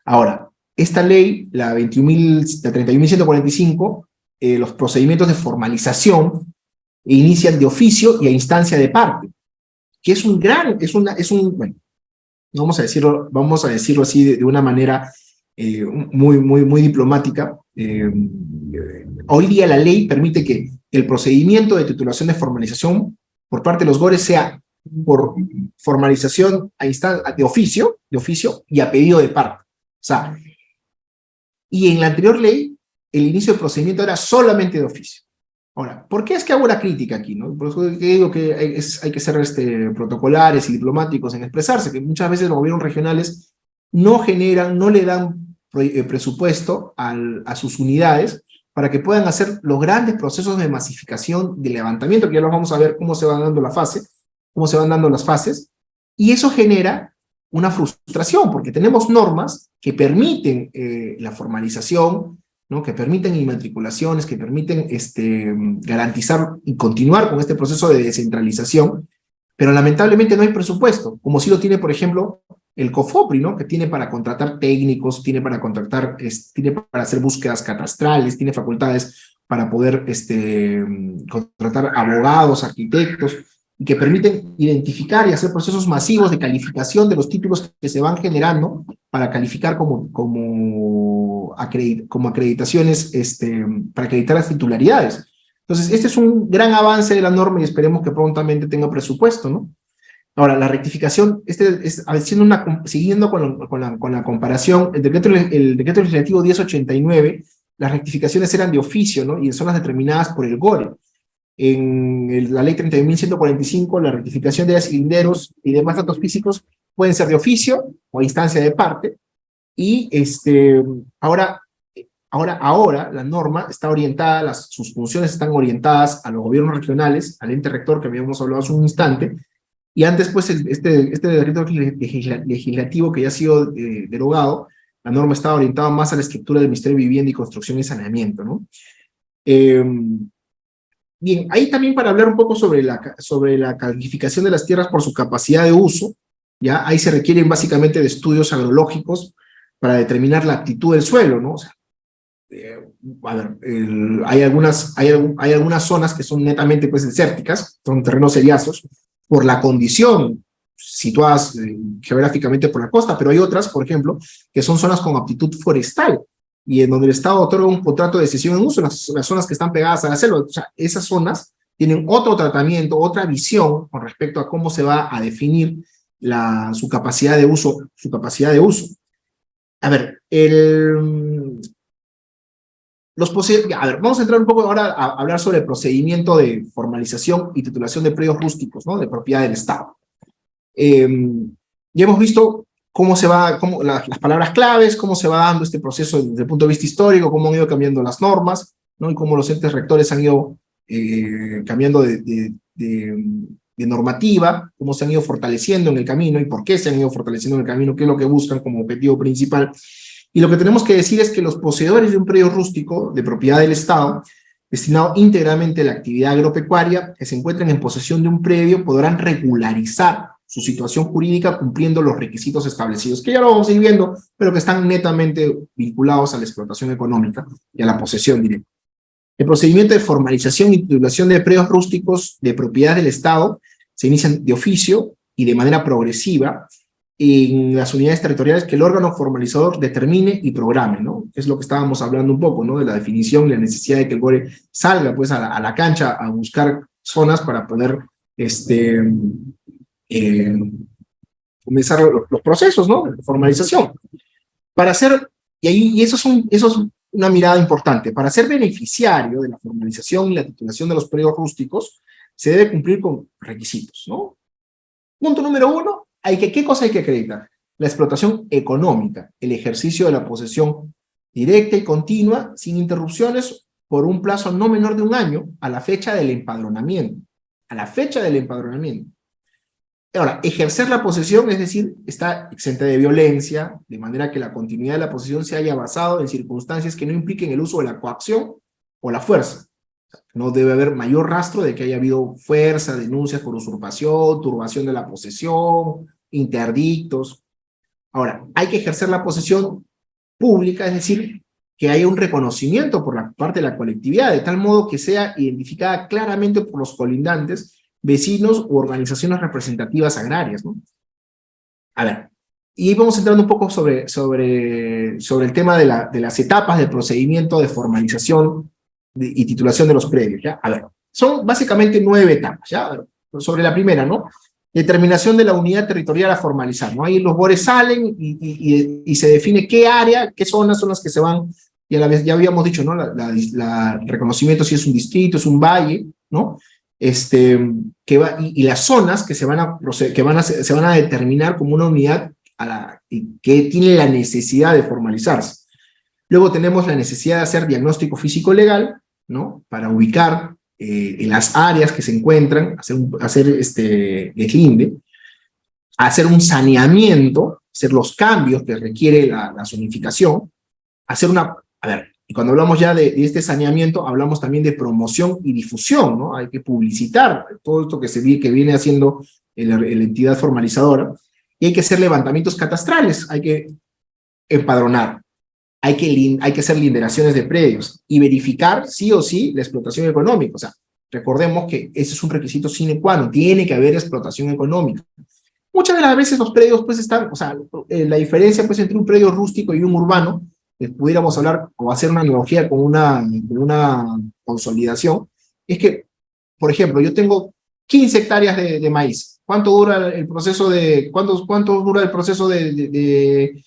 Ahora, esta ley, la 31.145, los procedimientos de formalización inician de oficio y a instancia de parte, que es vamos a decirlo así de una manera muy diplomática. Hoy día la ley permite que el procedimiento de titulación de formalización por parte de los GORES sea por formalización de oficio y a pedido de parte. O sea, y en la anterior ley, el inicio del procedimiento era solamente de oficio. Ahora, ¿por qué es que hago una crítica aquí, no? Por eso que digo que hay que ser protocolares y diplomáticos en expresarse, que muchas veces los gobiernos regionales no generan, no le dan presupuesto a sus unidades para que puedan hacer los grandes procesos de masificación, de levantamiento, que ya los vamos a ver cómo se van dando cómo se van dando las fases, y eso genera una frustración, porque tenemos normas que permiten la formalización, ¿no? Que permiten inmatriculaciones, que permiten garantizar y continuar con este proceso de descentralización, pero lamentablemente no hay presupuesto, como sí lo tiene, por ejemplo, el COFOPRI, ¿no? Que tiene para contratar técnicos, tiene para contratar, tiene para hacer búsquedas catastrales, tiene facultades para poder contratar abogados, arquitectos, y que permiten identificar y hacer procesos masivos de calificación de los títulos que se van generando para calificar como acreditaciones, para acreditar las titularidades. Entonces, este es un gran avance de la norma y esperemos que prontamente tenga presupuesto, ¿no? Ahora, la rectificación, siguiendo con la comparación, el decreto legislativo 1089, las rectificaciones eran de oficio, ¿no? Y son las determinadas por el GORE. En la ley 30.145, la rectificación de cilinderos y demás datos físicos pueden ser de oficio o a instancia de parte, y ahora la norma está orientada, sus funciones están orientadas a los gobiernos regionales, al ente rector que habíamos hablado hace un instante, y antes, pues, este decreto legislativo que ya ha sido derogado, la norma estaba orientada más a la estructura del Ministerio de Vivienda y Construcción y Saneamiento, ¿no? Bien, ahí también para hablar un poco sobre la calificación de las tierras por su capacidad de uso, ¿ya? Ahí se requieren básicamente de estudios agrológicos para determinar la aptitud del suelo, ¿no? O sea, a ver, hay algunas zonas que son netamente, pues, desérticas, son terrenos seriazos, por la condición situadas geográficamente por la costa, pero hay otras, por ejemplo, que son zonas con aptitud forestal, y en donde el Estado otorga un contrato de cesión en uso, las zonas que están pegadas a la selva. O sea, esas zonas tienen otro tratamiento, otra visión con respecto a cómo se va a definir su capacidad de uso. A ver, vamos a entrar un poco ahora a hablar sobre el procedimiento de formalización y titulación de predios rústicos, ¿no? De propiedad del Estado. Ya hemos visto cómo las palabras claves, cómo se va dando este proceso desde el punto de vista histórico, cómo han ido cambiando las normas, ¿no? Y cómo los entes rectores han ido cambiando de normativa, cómo se han ido fortaleciendo en el camino y por qué se han ido fortaleciendo en el camino, qué es lo que buscan como objetivo principal. Y lo que tenemos que decir es que los poseedores de un predio rústico de propiedad del Estado, destinado íntegramente a la actividad agropecuaria, que se encuentren en posesión de un predio, podrán regularizar su situación jurídica cumpliendo los requisitos establecidos, que ya lo vamos a ir viendo, pero que están netamente vinculados a la explotación económica y a la posesión directa. El procedimiento de formalización y titulación de predios rústicos de propiedad del Estado se inician de oficio y de manera progresiva en las unidades territoriales que el órgano formalizador determine y programe, ¿no? Es lo que estábamos hablando un poco, ¿no? De la definición y la necesidad de que el GORE salga, pues, a la cancha a buscar zonas para poder comenzar los procesos, ¿no? De formalización. Y eso es una mirada importante. Para ser beneficiario de la formalización y la titulación de los predios rústicos, se debe cumplir con requisitos, ¿no? Punto número 1, ¿qué cosa hay que acreditar? La explotación económica, el ejercicio de la posesión directa y continua, sin interrupciones, por un plazo no menor de un año, a la fecha del empadronamiento. A la fecha del empadronamiento. Ahora, ejercer la posesión, es decir, está exenta de violencia, de manera que la continuidad de la posesión se haya basado en circunstancias que no impliquen el uso de la coacción o la fuerza. No debe haber mayor rastro de que haya habido fuerza, denuncias por usurpación, turbación de la posesión, interdictos. Ahora, hay que ejercer la posesión pública, es decir, que haya un reconocimiento por la parte de la colectividad, de tal modo que sea identificada claramente por los colindantes, vecinos u organizaciones representativas agrarias, ¿no? A ver, Y vamos entrando un poco sobre el tema de las etapas del procedimiento de formalización y titulación de los predios, ¿ya? A ver, son básicamente 9 etapas, ¿ya? A ver, sobre la primera, ¿no? Determinación de la unidad territorial a formalizar, ¿no? Ahí los BORES salen y se define qué área, qué zonas son las que se van, y a la vez ya habíamos dicho, ¿no? Reconocimiento si es un distrito, es un valle, ¿no? Y las zonas que se van a determinar como una unidad que tiene la necesidad de formalizarse. Luego tenemos la necesidad de hacer diagnóstico físico-legal, ¿no? Para ubicar en las áreas que se encuentran, hacer deslinde, hacer un saneamiento, hacer los cambios que requiere la zonificación, a ver, y cuando hablamos ya de este saneamiento, hablamos también de promoción y difusión, ¿no? Hay que publicitar todo esto que viene haciendo la entidad formalizadora, y hay que hacer levantamientos catastrales, hay que empadronar, hay que hacer linderaciones de predios y verificar sí o sí la explotación económica. O sea, recordemos que ese es un requisito sine qua non, tiene que haber explotación económica. Muchas de las veces los predios pues están, o sea, la diferencia pues entre un predio rústico y un urbano, pudiéramos hablar o hacer una analogía con una consolidación, es que, por ejemplo, yo tengo 15 hectáreas de maíz. ¿Cuánto dura el proceso cuánto dura el proceso de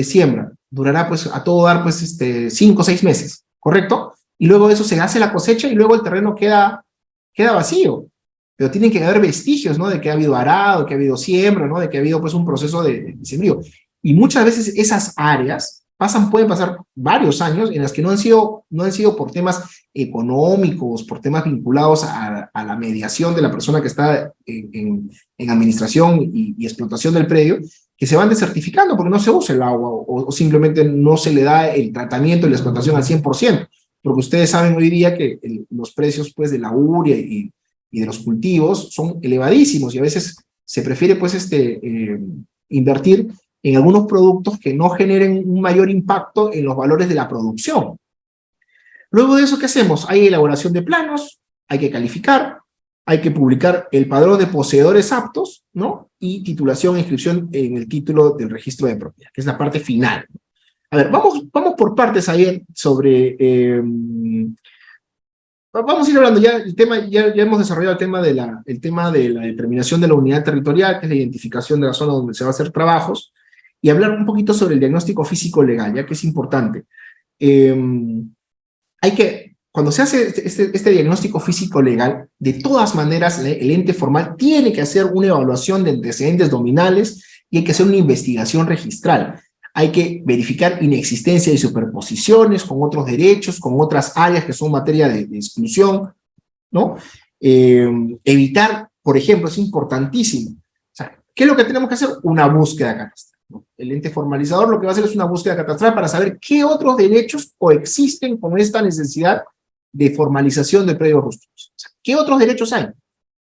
siembra? Durará pues a todo dar pues 5 o 6 meses, ¿correcto? Y luego de eso se hace la cosecha y luego el terreno queda vacío. Pero tienen que haber vestigios, ¿no? De que ha habido arado, que ha habido siembra, ¿no? De que ha habido pues un proceso de sembrío. Y muchas veces esas áreas pueden pasar varios años en las que no han sido por temas económicos, por temas vinculados a la mediación de la persona que está en administración y explotación del predio, que se van desertificando porque no se usa el agua o simplemente no se le da el tratamiento y la explotación al 100%, porque ustedes saben hoy día que los precios pues de la urea y de los cultivos son elevadísimos y a veces se prefiere pues invertir en algunos productos que no generen un mayor impacto en los valores de la producción. Luego de eso, ¿qué hacemos? Hay elaboración de planos, hay que calificar, hay que publicar el padrón de poseedores aptos, ¿no? Y titulación e inscripción en el título del registro de propiedad, que es la parte final. A ver, vamos por partes ahí sobre... vamos a ir hablando ya, ya hemos desarrollado el tema de la determinación de la unidad territorial, que es la identificación de la zona donde se va a hacer trabajos, y hablar un poquito sobre el diagnóstico físico-legal, ya que es importante. Cuando se hace este diagnóstico físico-legal, de todas maneras el ente formal tiene que hacer una evaluación de antecedentes dominales y hay que hacer una investigación registral. Hay que verificar inexistencia de superposiciones con otros derechos, con otras áreas que son materia de exclusión, ¿no? Evitar, por ejemplo, es importantísimo. O sea, ¿qué es lo que tenemos que hacer? Una búsqueda catastral, ¿no? El ente formalizador lo que va a hacer es una búsqueda catastral para saber qué otros derechos coexisten con esta necesidad de formalización de predios rústicos. O sea, ¿qué otros derechos hay?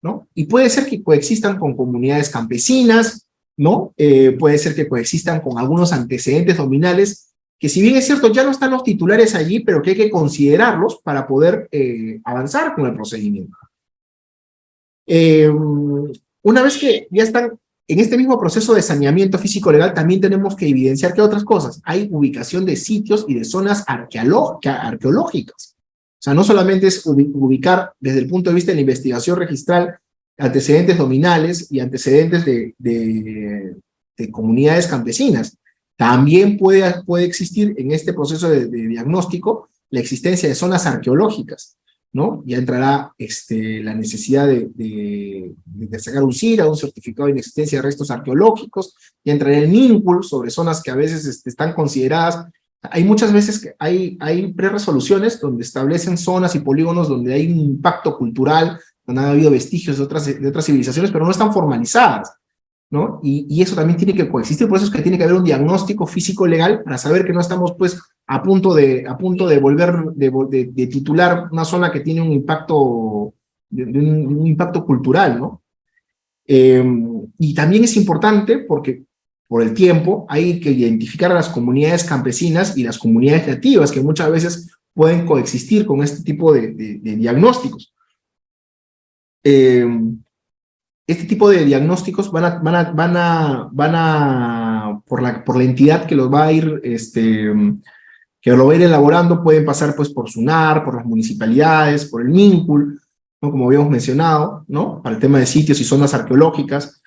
¿No? Y puede ser que coexistan con comunidades campesinas, ¿no? Puede ser que coexistan con algunos antecedentes dominales, que si bien es cierto, ya no están los titulares allí, pero que hay que considerarlos para poder avanzar con el procedimiento. Una vez que ya están en este mismo proceso de saneamiento físico-legal, también tenemos que evidenciar que otras cosas. Hay ubicación de sitios y de zonas arqueológicas. O sea, no solamente es ubicar desde el punto de vista de la investigación registral antecedentes dominales y antecedentes de comunidades campesinas. También puede existir en este proceso de diagnóstico la existencia de zonas arqueológicas, ¿no? Ya entrará la necesidad de sacar un CIRA, un certificado de inexistencia de restos arqueológicos, ya entrará el NINCUL sobre zonas que a veces están consideradas. Hay muchas veces que hay pre-resoluciones donde establecen zonas y polígonos donde hay un impacto cultural, donde han habido vestigios de otras civilizaciones, pero no están formalizadas, ¿no? Y eso también tiene que coexistir, por eso es que tiene que haber un diagnóstico físico-legal para saber que no estamos, pues, a punto de titular una zona que tiene un impacto, un impacto cultural, ¿no? Y también es importante porque por el tiempo hay que identificar a las comunidades campesinas y las comunidades nativas que muchas veces pueden coexistir con este tipo de diagnósticos. Este tipo de diagnósticos van a por la entidad que los va a ir, que lo va a ir elaborando. Pueden pasar pues por SUNAR, por las municipalidades, por el MINCUL, ¿no? Como habíamos mencionado, ¿no? Para el tema de sitios y zonas arqueológicas.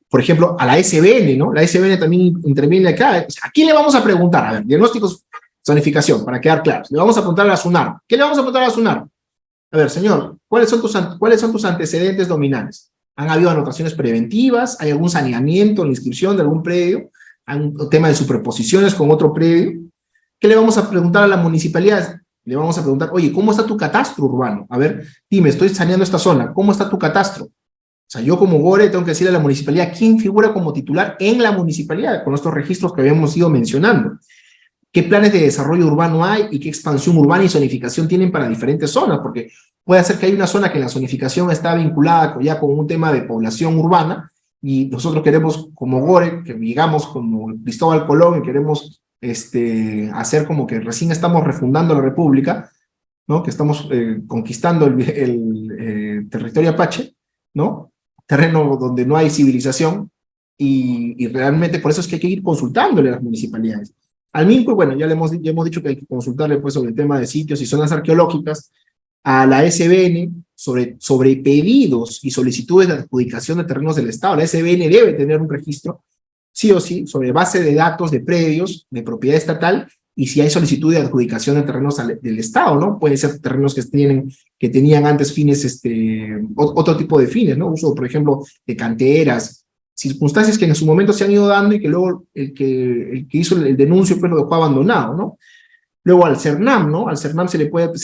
Por ejemplo, a la SBN, ¿no? La SBN también interviene acá. O sea, ¿a quién le vamos a preguntar? A ver, diagnósticos, zonificación, para quedar claros. Le vamos a preguntar a la SUNAR. ¿Qué le vamos a preguntar a la SUNAR? A ver, señor, ¿cuáles son tus antecedentes dominantes? ¿Han habido anotaciones preventivas? ¿Hay algún saneamiento en la inscripción de algún predio? ¿Hay un tema de superposiciones con otro predio? ¿Qué le vamos a preguntar a la municipalidad? Le vamos a preguntar, oye, ¿cómo está tu catastro urbano? A ver, dime, estoy saneando esta zona, ¿cómo está tu catastro? O sea, yo como GORE tengo que decirle a la municipalidad quién figura como titular en la municipalidad, con estos registros que habíamos ido mencionando. ¿Qué planes de desarrollo urbano hay y qué expansión urbana y zonificación tienen para diferentes zonas? Porque puede ser que hay una zona que en la zonificación está vinculada ya con un tema de población urbana y nosotros queremos, como GORE, que digamos como Cristóbal Colón, y queremos hacer como que recién estamos refundando la República, ¿no? Que estamos conquistando el territorio apache, ¿no? Terreno donde no hay civilización, y realmente por eso es que hay que ir consultándole a las municipalidades. Al MINCUL, bueno, ya hemos dicho que hay que consultarle pues sobre el tema de sitios y zonas arqueológicas. A la SBN sobre pedidos y solicitudes de adjudicación de terrenos del Estado. La SBN debe tener un registro, sí o sí, sobre base de datos de predios de propiedad estatal, y si hay solicitud de adjudicación de terrenos del Estado, ¿no? Pueden ser terrenos que tenían antes fines, otro tipo de fines, ¿no? Uso, por ejemplo, de canteras, circunstancias que en su momento se han ido dando y que luego el que hizo el denuncio pues lo dejó abandonado, ¿no? Luego al CERNAM, ¿no? Al CERNAM se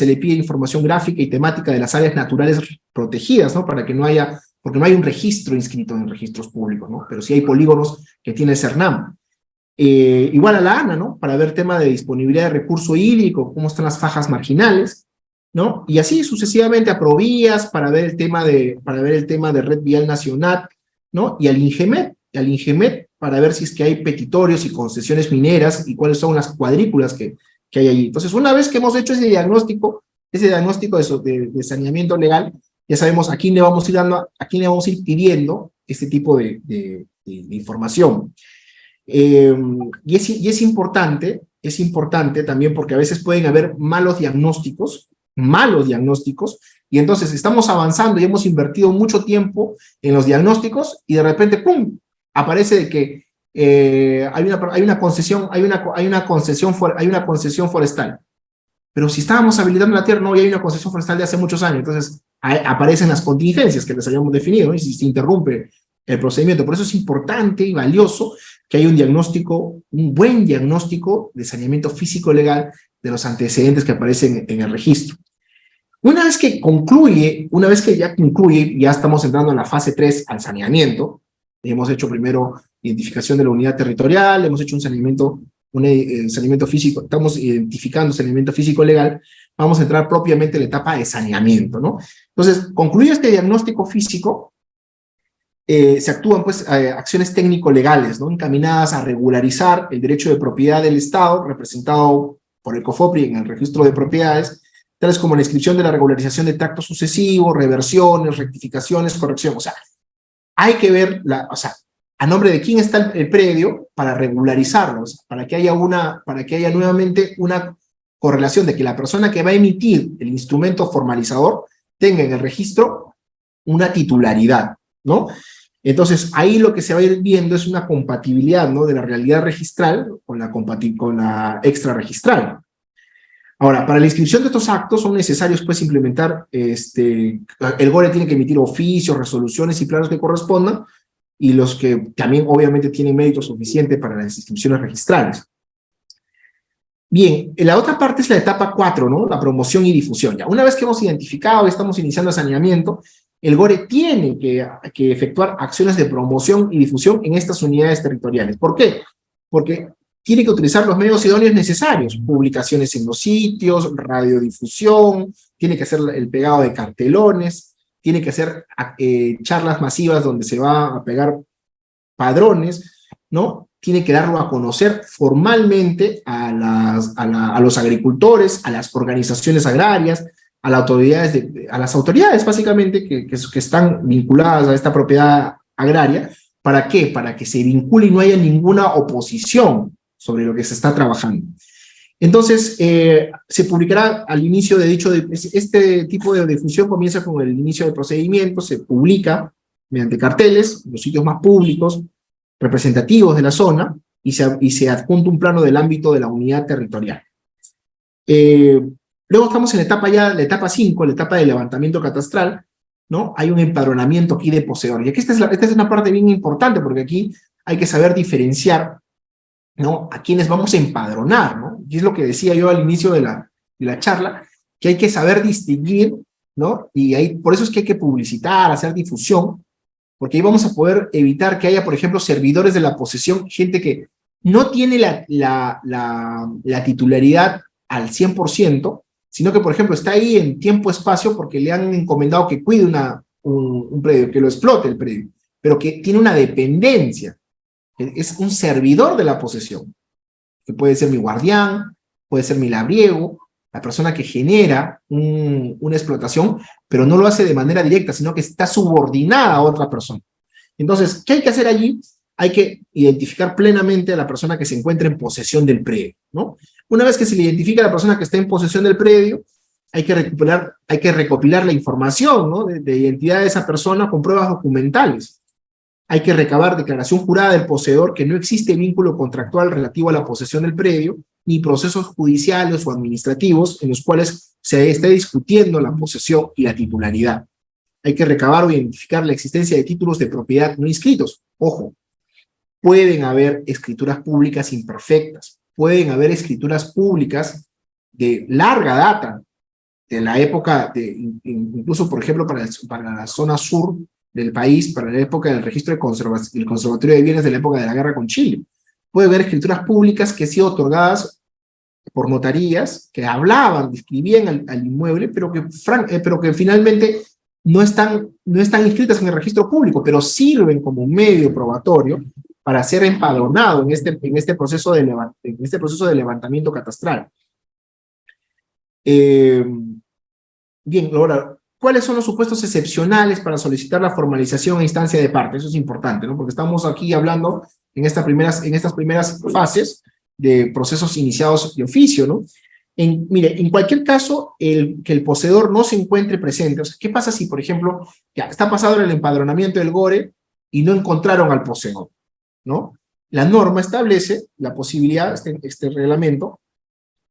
le pide información gráfica y temática de las áreas naturales protegidas, ¿no? Para que no haya, porque no hay un registro inscrito en registros públicos, ¿no? Pero sí hay polígonos que tiene el CERNAM. Igual a la ANA, ¿no? Para ver tema de disponibilidad de recurso hídrico, cómo están las fajas marginales, ¿no? Y así sucesivamente a Provías para ver el tema de Red Vial Nacional, ¿no? Y al INGEMET para ver si es que hay petitorios y concesiones mineras y cuáles son las cuadrículas que hay allí. Entonces, una vez que hemos hecho ese diagnóstico de saneamiento legal, ya sabemos a quién le vamos a ir dando, a quién le vamos a ir pidiendo este tipo de información. Y es importante también porque a veces pueden haber malos diagnósticos, y entonces estamos avanzando y hemos invertido mucho tiempo en los diagnósticos y de repente, ¡pum!, aparece de que hay una concesión forestal. Pero si estábamos habilitando la tierra, no, y hay una concesión forestal de hace muchos años, entonces aparecen las contingencias que les habíamos definido, ¿no? Y se interrumpe el procedimiento. Por eso es importante y valioso que haya un buen diagnóstico de saneamiento físico-legal de los antecedentes que aparecen en el registro. Una vez que ya concluye, ya estamos entrando en la fase 3 al saneamiento. Hemos hecho primero identificación de la unidad territorial, hemos hecho un saneamiento físico, estamos identificando saneamiento físico-legal, vamos a entrar propiamente en la etapa de saneamiento, ¿no? Entonces, concluido este diagnóstico físico, se actúan pues acciones técnico-legales, ¿no? Encaminadas a regularizar el derecho de propiedad del Estado, representado por el COFOPRI en el registro de propiedades, tales como la inscripción de la regularización de tractos sucesivos, reversiones, rectificaciones, corrección. O sea, hay que ver, a nombre de quién está el predio para regularizarlos, para que haya nuevamente una correlación de que la persona que va a emitir el instrumento formalizador tenga en el registro una titularidad, ¿no? Entonces, ahí lo que se va a ir viendo es una compatibilidad, ¿no?, de la realidad registral con la extrarregistral. Ahora, para la inscripción de estos actos son necesarios, pues, implementar, el GORE tiene que emitir oficios, resoluciones y planos que correspondan, y los que también, obviamente, tienen mérito suficiente para las inscripciones registrales. Bien, la otra parte es la etapa 4, ¿no?, la promoción y difusión. Ya, una vez que hemos identificado, estamos iniciando el saneamiento, el GORE tiene que efectuar acciones de promoción y difusión en estas unidades territoriales. ¿Por qué? Porque tiene que utilizar los medios idóneos necesarios, publicaciones en los sitios, radiodifusión, tiene que hacer el pegado de cartelones, tiene que hacer charlas masivas donde se va a pegar padrones, ¿no? Tiene que darlo a conocer formalmente a los agricultores, a las organizaciones agrarias, a las autoridades básicamente que están vinculadas a esta propiedad agraria, ¿Para qué? Para que se vincule y no haya ninguna oposición sobre lo que se está trabajando. Entonces, se publicará al inicio de este tipo de difusión comienza con el inicio del procedimiento, se publica mediante carteles, los sitios más públicos, representativos de la zona, y se adjunta un plano del ámbito de la unidad territorial. Luego estamos en la etapa 5, la etapa de levantamiento catastral, ¿no? Hay un empadronamiento aquí de poseedor. Y aquí esta es una parte bien importante, porque aquí hay que saber diferenciar, ¿no? A quienes vamos a empadronar, ¿no? Y es lo que decía yo al inicio de la charla, que hay que saber distinguir, ¿no? Y ahí, por eso es que hay que publicitar, hacer difusión, porque ahí vamos a poder evitar que haya, por ejemplo, servidores de la posesión, gente que no tiene la titularidad al 100%, sino que, por ejemplo, está ahí en tiempo-espacio porque le han encomendado que cuide un predio, que lo explote el predio, pero que tiene una dependencia, que es un servidor de la posesión, que puede ser mi guardián, puede ser mi labriego, la persona que genera una explotación, pero no lo hace de manera directa, sino que está subordinada a otra persona. Entonces, ¿qué hay que hacer allí? Hay que identificar plenamente a la persona que se encuentra en posesión del predio, ¿no? Una vez que se le identifica a la persona que está en posesión del predio, hay que recopilar la información, ¿no? de identidad de esa persona con pruebas documentales. Hay que recabar declaración jurada del poseedor que no existe vínculo contractual relativo a la posesión del predio, ni procesos judiciales o administrativos en los cuales se esté discutiendo la posesión y la titularidad. Hay que recabar o identificar la existencia de títulos de propiedad no inscritos. Ojo, pueden haber escrituras públicas imperfectas, pueden haber escrituras públicas de larga data, de la época, incluso por ejemplo para la zona sur del país, para la época del registro del Conservatorio de Bienes de la época de la guerra con Chile. Puede haber escrituras públicas que han sido otorgadas por notarías, que hablaban, describían al inmueble, pero que finalmente no están inscritas en el registro público, pero sirven como medio probatorio para ser empadronado en este proceso de levantamiento catastral. Bien, ahora, ¿cuáles son los supuestos excepcionales para solicitar la formalización a instancia de parte? Eso es importante, ¿no? Porque estamos aquí hablando en estas primeras fases de procesos iniciados de oficio, ¿no? Mire, en cualquier caso, que el poseedor no se encuentre presente. O sea, ¿qué pasa si, por ejemplo, ya está pasado el empadronamiento del GORE y no encontraron al poseedor, ¿no? La norma establece la posibilidad, este reglamento,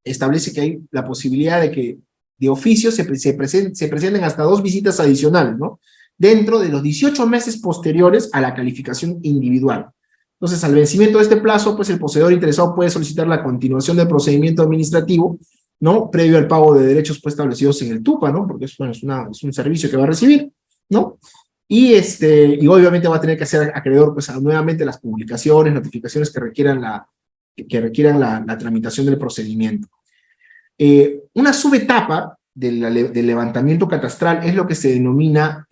establece que hay la posibilidad de que de oficio se presenten hasta 2 visitas adicionales, ¿no? Dentro de los 18 meses posteriores a la calificación individual. Entonces, al vencimiento de este plazo, pues el poseedor interesado puede solicitar la continuación del procedimiento administrativo, ¿no? Previo al pago de derechos pues establecidos en el TUPA, ¿no? Porque es un servicio que va a recibir, ¿no? Y obviamente va a tener que hacer acreedor pues nuevamente las publicaciones, notificaciones que requieran la tramitación del procedimiento. Una subetapa del levantamiento catastral es lo que se denomina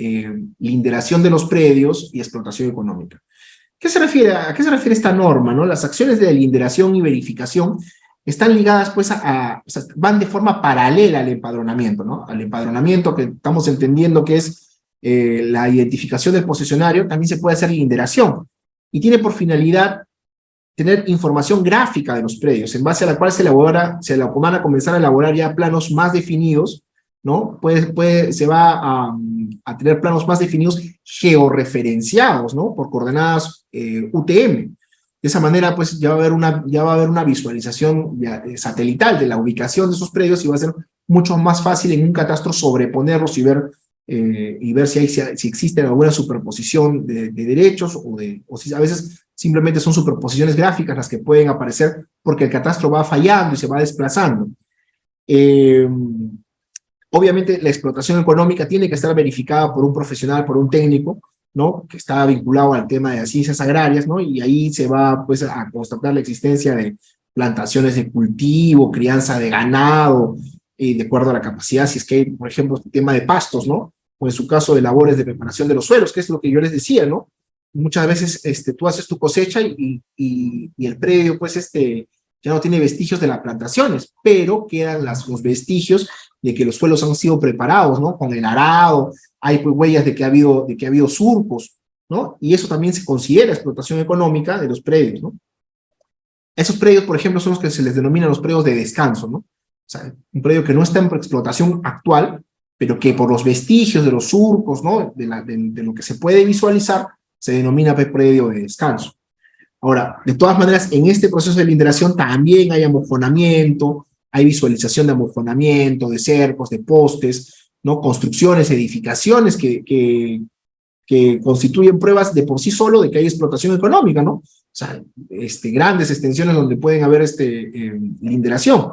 linderación de los predios y explotación económica. ¿A qué se refiere esta norma, no? Las acciones de linderación y verificación están ligadas, pues, o sea, van de forma paralela al empadronamiento, ¿no? Al empadronamiento que estamos entendiendo que es la identificación del posesionario, también se puede hacer linderación, y tiene por finalidad tener información gráfica de los predios, en base a la cual se van a comenzar a elaborar ya planos más definidos, ¿no? Se va a tener planos más definidos georreferenciados, ¿no? Por coordenadas UTM. De esa manera, pues, ya va a haber una visualización satelital de la ubicación de esos predios y va a ser mucho más fácil en un catastro sobreponerlos y ver si existe alguna superposición de derechos o si a veces simplemente son superposiciones gráficas las que pueden aparecer porque el catastro va fallando y se va desplazando. Obviamente la explotación económica tiene que estar verificada por un profesional, por un técnico, ¿no? Que está vinculado al tema de las ciencias agrarias, ¿no? Y ahí se va, pues, a constatar la existencia de plantaciones de cultivo, crianza de ganado, de acuerdo a la capacidad, si es que hay, por ejemplo, el tema de pastos, ¿no? O en su caso de labores de preparación de los suelos, que es lo que yo les decía, ¿no? Muchas veces tú haces tu cosecha y el predio, pues, ya no tiene vestigios de las plantaciones, pero quedan los vestigios de que los suelos han sido preparados, ¿no? Con el arado, hay pues huellas de que ha habido surcos, ¿no? Y eso también se considera explotación económica de los predios, ¿no? Esos predios, por ejemplo, son los que se les denominan los predios de descanso, ¿no? O sea, un predio que no está en explotación actual, pero que por los vestigios de los surcos, ¿no? De lo que se puede visualizar, se denomina predio de descanso. Ahora, de todas maneras, en este proceso de linderación también hay amofonamiento, hay visualización de amofonamiento, de cercos, de postes, ¿no? Construcciones, edificaciones que constituyen pruebas de por sí solo de que hay explotación económica, ¿no? O sea, grandes extensiones donde pueden haber linderación.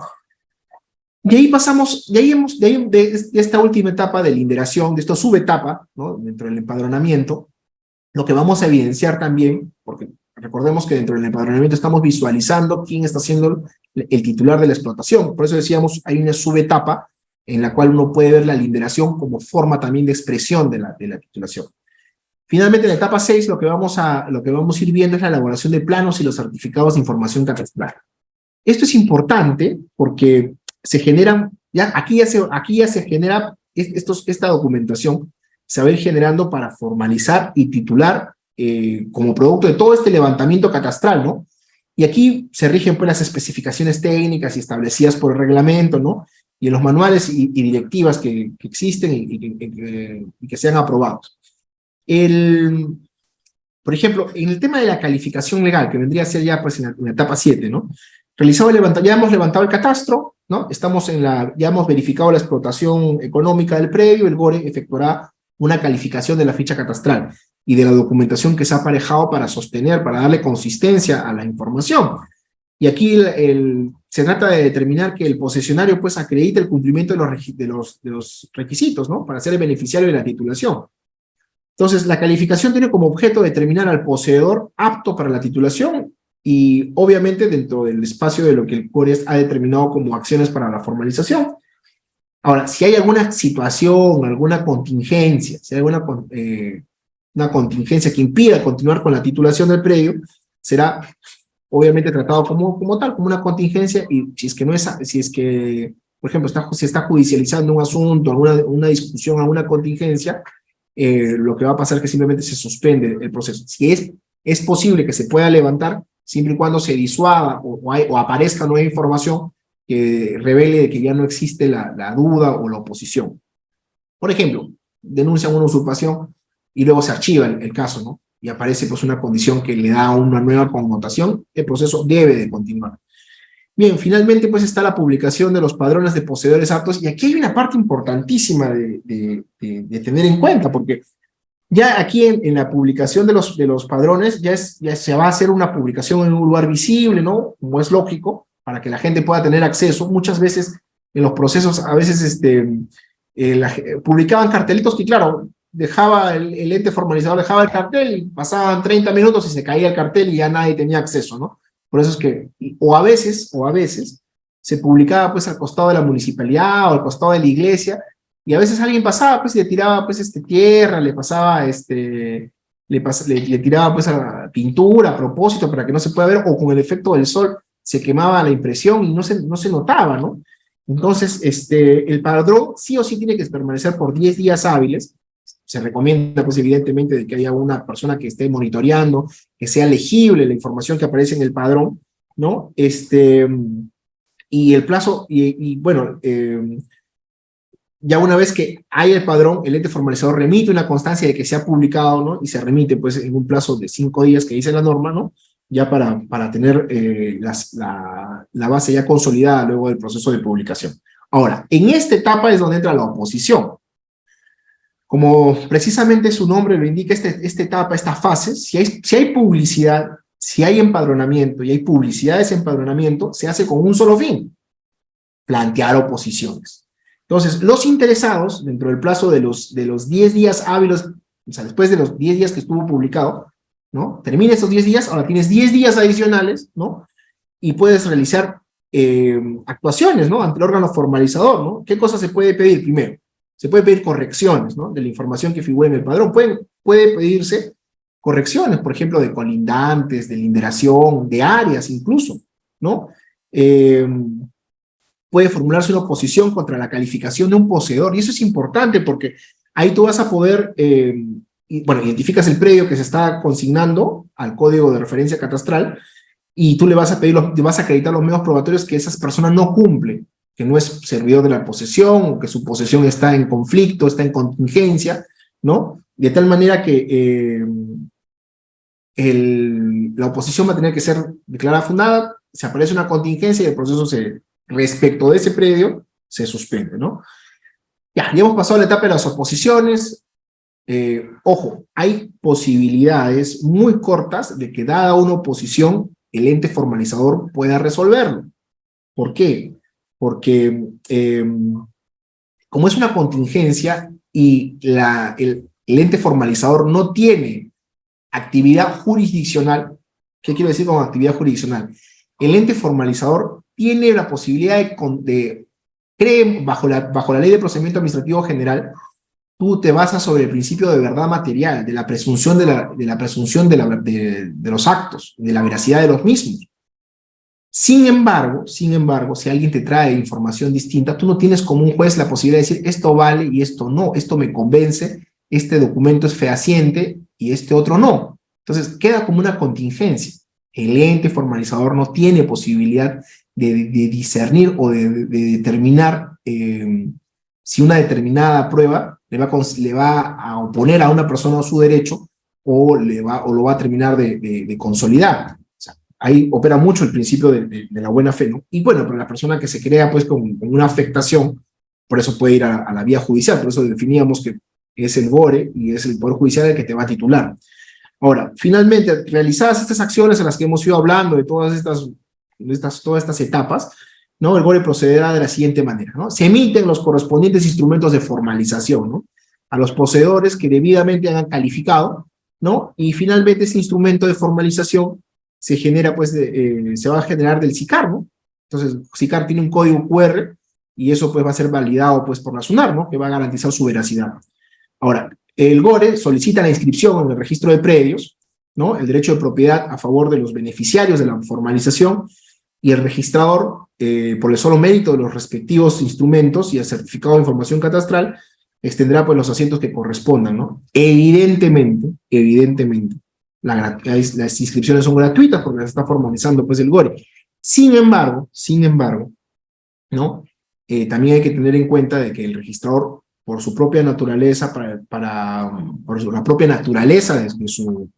De ahí pasamos, de esta última etapa de linderación, de esta subetapa, ¿no? Dentro del empadronamiento, lo que vamos a evidenciar también, porque recordemos que dentro del empadronamiento estamos visualizando quién está siendo el titular de la explotación. Por eso decíamos, hay una subetapa en la cual uno puede ver la linderación como forma también de expresión de la titulación. Finalmente, en la etapa 6, lo que vamos a ir viendo es la elaboración de planos y los certificados de información catastral. Esto es importante porque se generan, aquí ya se genera esta documentación, se va a ir generando para formalizar y titular como producto de todo este levantamiento catastral, ¿no? Y aquí se rigen pues las especificaciones técnicas y establecidas por el reglamento, ¿no? Y en los manuales y directivas que existen y que sean aprobados. Por ejemplo, en el tema de la calificación legal, que vendría a ser ya pues en la etapa 7, ¿no? Ya hemos levantado el catastro, ¿no? Ya hemos verificado la explotación económica del predio, el BORE efectuará una calificación de la ficha catastral y de la documentación que se ha aparejado para sostener, para darle consistencia a la información. Y aquí se trata de determinar que el posesionario pues acredite el cumplimiento de los requisitos, ¿no? Para ser el beneficiario de la titulación. Entonces, la calificación tiene como objeto determinar al poseedor apto para la titulación y obviamente dentro del espacio de lo que el CORES ha determinado como acciones para la formalización. Ahora, si hay alguna situación, alguna contingencia, si hay una contingencia que impida continuar con la titulación del predio, será obviamente tratado como tal, como una contingencia, y si es que, por ejemplo, se está judicializando un asunto, una discusión, alguna contingencia, lo que va a pasar es que simplemente se suspende el proceso. Si es posible que se pueda levantar, siempre y cuando se disuada o aparezca nueva información que revele de que ya no existe la duda o la oposición. Por ejemplo, denuncian una usurpación y luego se archiva el caso, ¿no? Y aparece pues una condición que le da una nueva connotación, el proceso debe de continuar. Bien, finalmente pues está la publicación de los padrones de poseedores aptos, y aquí hay una parte importantísima de tener en cuenta, porque ya aquí en la publicación de los padrones ya se va a hacer una publicación en un lugar visible, ¿no? Como es lógico, para que la gente pueda tener acceso. Muchas veces en los procesos, a veces publicaban cartelitos que, claro, dejaba el ente formalizador, dejaba el cartel, pasaban 30 minutos y se caía el cartel y ya nadie tenía acceso, ¿no? Por eso es que, o a veces, se publicaba pues al costado de la municipalidad o al costado de la iglesia, y a veces alguien pasaba pues y le tiraba pues tierra, le pasaba le tiraba pues a pintura a propósito para que no se pueda ver, o con el efecto del sol se quemaba la impresión y no se notaba, ¿no? Entonces, el padrón sí o sí tiene que permanecer por 10 días hábiles. Se recomienda, pues, evidentemente, de que haya una persona que esté monitoreando, que sea legible la información que aparece en el padrón, ¿no? Y el plazo, bueno, ya una vez que hay el padrón, el ente formalizador remite una constancia de que se ha publicado, ¿no? Y se remite, pues, en un plazo de 5 días que dice la norma, ¿no? Ya para tener la base ya consolidada luego del proceso de publicación. Ahora, en esta etapa es donde entra la oposición. Como precisamente su nombre lo indica, esta etapa, esta fase, si hay publicidad, si hay empadronamiento y hay publicidad de ese empadronamiento, se hace con un solo fin: plantear oposiciones. Entonces, los interesados, dentro del plazo de los 10 días hábiles, o sea, después de los 10 días que estuvo publicado, ¿no? Termina esos 10 días, ahora tienes 10 días adicionales, ¿no? Y puedes realizar actuaciones, ¿no? Ante el órgano formalizador, ¿no? ¿Qué cosas se puede pedir? Primero, se puede pedir correcciones, ¿no? De la información que figura en el padrón. Puede pedirse correcciones, por ejemplo, de colindantes, de linderación, de áreas incluso, ¿no? Puede formularse una oposición contra la calificación de un poseedor, y eso es importante porque ahí tú vas a poder bueno, identificas el predio que se está consignando al código de referencia catastral y tú le vas a pedir, te vas a acreditar los medios probatorios que esa persona no cumple, que no es servidor de la posesión, o que su posesión está en conflicto, está en contingencia, ¿no? De tal manera que la oposición va a tener que ser declarada fundada, se aparece una contingencia y el proceso respecto de ese predio se suspende, ¿no? Ya hemos pasado la etapa de las oposiciones. Ojo, hay posibilidades muy cortas de que dada una oposición, el ente formalizador pueda resolverlo. ¿Por qué? Porque como es una contingencia y el ente formalizador no tiene actividad jurisdiccional, ¿qué quiero decir con actividad jurisdiccional? El ente formalizador tiene la posibilidad bajo la Ley de Procedimiento Administrativo General, tú te basas sobre el principio de verdad material, de la presunción de los actos, de la veracidad de los mismos. Sin embargo, si alguien te trae información distinta, tú no tienes como un juez la posibilidad de decir esto vale y esto no, esto me convence, este documento es fehaciente y este otro no. Entonces queda como una contingencia. El ente formalizador no tiene posibilidad de discernir o de determinar si una determinada prueba le va a oponer a una persona su derecho o lo va a terminar de consolidar. Ahí opera mucho el principio de la buena fe, ¿no? Y bueno, pero la persona que se crea pues con una afectación, por eso puede ir a la vía judicial, por eso definíamos que es el BORE y es el Poder Judicial el que te va a titular. Ahora, finalmente, realizadas estas acciones en las que hemos ido hablando de todas estas etapas, ¿no? El BORE procederá de la siguiente manera, ¿no? Se emiten los correspondientes instrumentos de formalización, ¿no? A los poseedores que debidamente hayan calificado, ¿no? Y finalmente ese instrumento de formalización se genera, pues, se va a generar del SICAR, ¿no? Entonces, SICAR tiene un código QR y eso, pues, va a ser validado, pues, por la SUNAR, ¿no? Que va a garantizar su veracidad. Ahora, el BORE solicita la inscripción en el registro de predios, ¿no? El derecho de propiedad a favor de los beneficiarios de la formalización y el registrador, por el solo mérito de los respectivos instrumentos y el certificado de información catastral, extenderá, pues, los asientos que correspondan, ¿no? Evidentemente, las inscripciones son gratuitas porque las está formalizando, pues, el BORE. Sin embargo, ¿no? También hay que tener en cuenta de que el registrador, por su propia naturaleza, por la propia naturaleza de su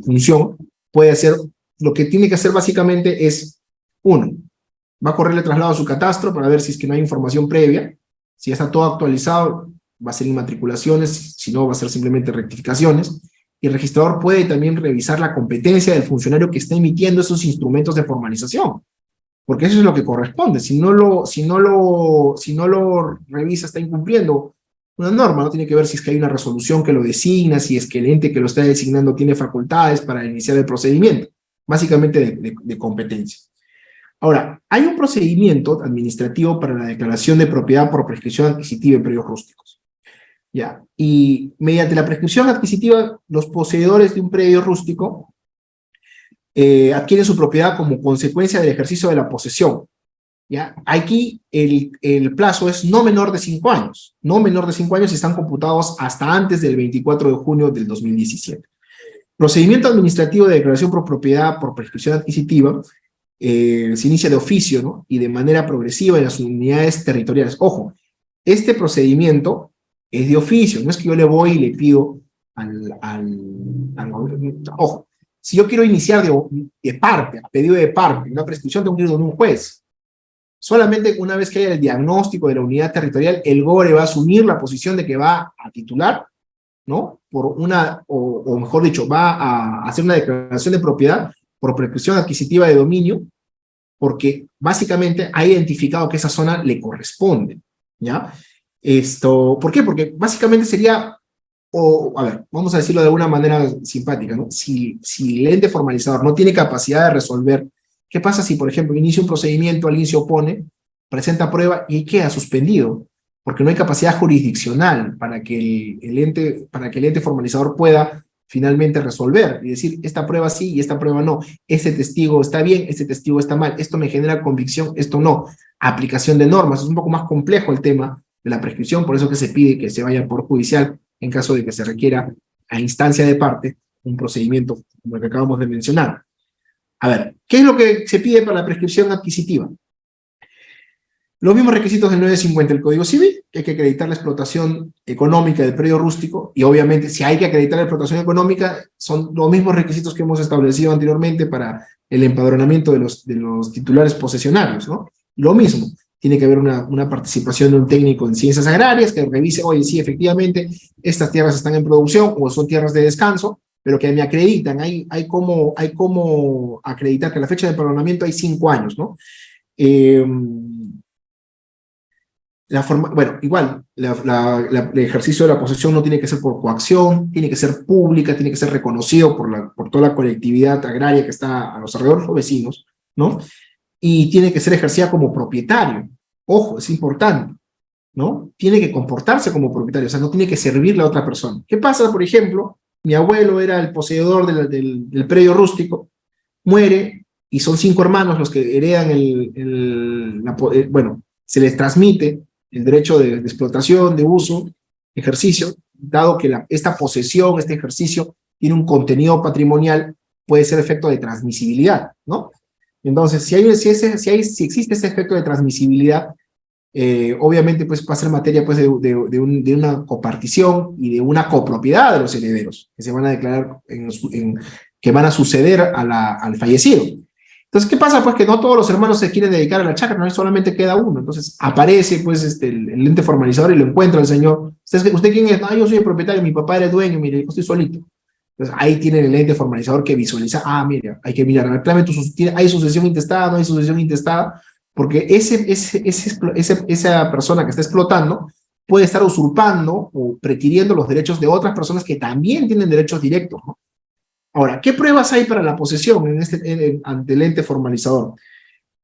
función, puede hacer, lo que tiene que hacer básicamente es, uno, va a correrle traslado a su catastro para ver si es que no hay información previa, si ya está todo actualizado, va a ser inmatriculaciones, si no va a ser simplemente rectificaciones, y el registrador puede también revisar la competencia del funcionario que está emitiendo esos instrumentos de formalización, porque eso es lo que corresponde. Si no lo revisa, está incumpliendo una norma, no tiene que ver si es que hay una resolución que lo designa, si es que el ente que lo está designando tiene facultades para iniciar el procedimiento, básicamente de competencia. Ahora, hay un procedimiento administrativo para la declaración de propiedad por prescripción adquisitiva en predios rústicos. ¿Ya? Y mediante la prescripción adquisitiva, los poseedores de un predio rústico adquieren su propiedad como consecuencia del ejercicio de la posesión. ¿Ya? Aquí el plazo es no menor de 5 años. No menor de 5 años y están computados hasta antes del 24 de junio del 2017. Procedimiento administrativo de declaración por propiedad por prescripción adquisitiva se inicia de oficio, ¿no? Y de manera progresiva en las unidades territoriales. Ojo, este procedimiento es de oficio, no es que yo le voy y le pido ojo, si yo quiero iniciar de parte, a pedido de parte, una prescripción tengo que ir donde un juez. Solamente una vez que haya el diagnóstico de la unidad territorial, el BORE va a asumir la posición de que va a titular, ¿no? O mejor dicho, va a hacer una declaración de propiedad por prescripción adquisitiva de dominio, porque básicamente ha identificado que esa zona le corresponde, ¿ya? ¿Por qué? Porque básicamente sería, a ver, vamos a decirlo de alguna manera simpática, ¿no? Si el ente formalizador no tiene capacidad de resolver, ¿qué pasa si, por ejemplo, inicia un procedimiento, alguien se opone, presenta prueba y queda suspendido? Porque no hay capacidad jurisdiccional para que el ente formalizador pueda finalmente resolver y decir, esta prueba sí y esta prueba no, este testigo está bien, este testigo está mal, esto me genera convicción, esto no. Aplicación de normas, es un poco más complejo el tema de la prescripción, por eso que se pide que se vaya por judicial en caso de que se requiera a instancia de parte un procedimiento como el que acabamos de mencionar. A ver, ¿qué es lo que se pide para la prescripción adquisitiva? Los mismos requisitos del 950 del Código Civil, que hay que acreditar la explotación económica del predio rústico, y obviamente si hay que acreditar la explotación económica, son los mismos requisitos que hemos establecido anteriormente para el empadronamiento de los titulares posesionarios, ¿no? Lo mismo, tiene que haber una participación de un técnico en ciencias agrarias que revise, oye, sí, efectivamente, estas tierras están en producción o son tierras de descanso, pero que me acreditan, hay como acreditar que a la fecha de empadronamiento hay 5 años, ¿no? Bueno, igual, el ejercicio de la posesión no tiene que ser por coacción, tiene que ser pública, tiene que ser reconocido por toda la colectividad agraria que está a los alrededores, los vecinos, ¿no? Y tiene que ser ejercida como propietario. Ojo, es importante, ¿no? Tiene que comportarse como propietario, o sea, no tiene que servirle a otra persona. ¿Qué pasa, por ejemplo? Mi abuelo era el poseedor del predio rústico, muere, y son 5 hermanos los que heredan bueno, se les transmite el derecho de explotación, de uso, ejercicio, dado que esta posesión, este ejercicio, tiene un contenido patrimonial, puede ser efecto de transmisibilidad, ¿no? Entonces, si existe ese efecto de transmisibilidad, obviamente pues va a ser materia pues, de una copartición y de una copropiedad de los herederos, que se van a declarar, que van a suceder al fallecido. Entonces, ¿qué pasa? Pues que no todos los hermanos se quieren dedicar a la chacra, no solamente queda uno. Entonces aparece pues el ente formalizador y lo encuentra el señor. ¿Usted quién es? No, yo soy el propietario, mi papá era el dueño, mire, yo estoy solito. Entonces ahí tiene el ente formalizador que visualiza, mira, hay que mirar, claramente hay sucesión intestada, no hay sucesión intestada, porque esa persona que está explotando puede estar usurpando o requiriendo los derechos de otras personas que también tienen derechos directos, ¿no? Ahora, ¿qué pruebas hay para la posesión ante el ente formalizador?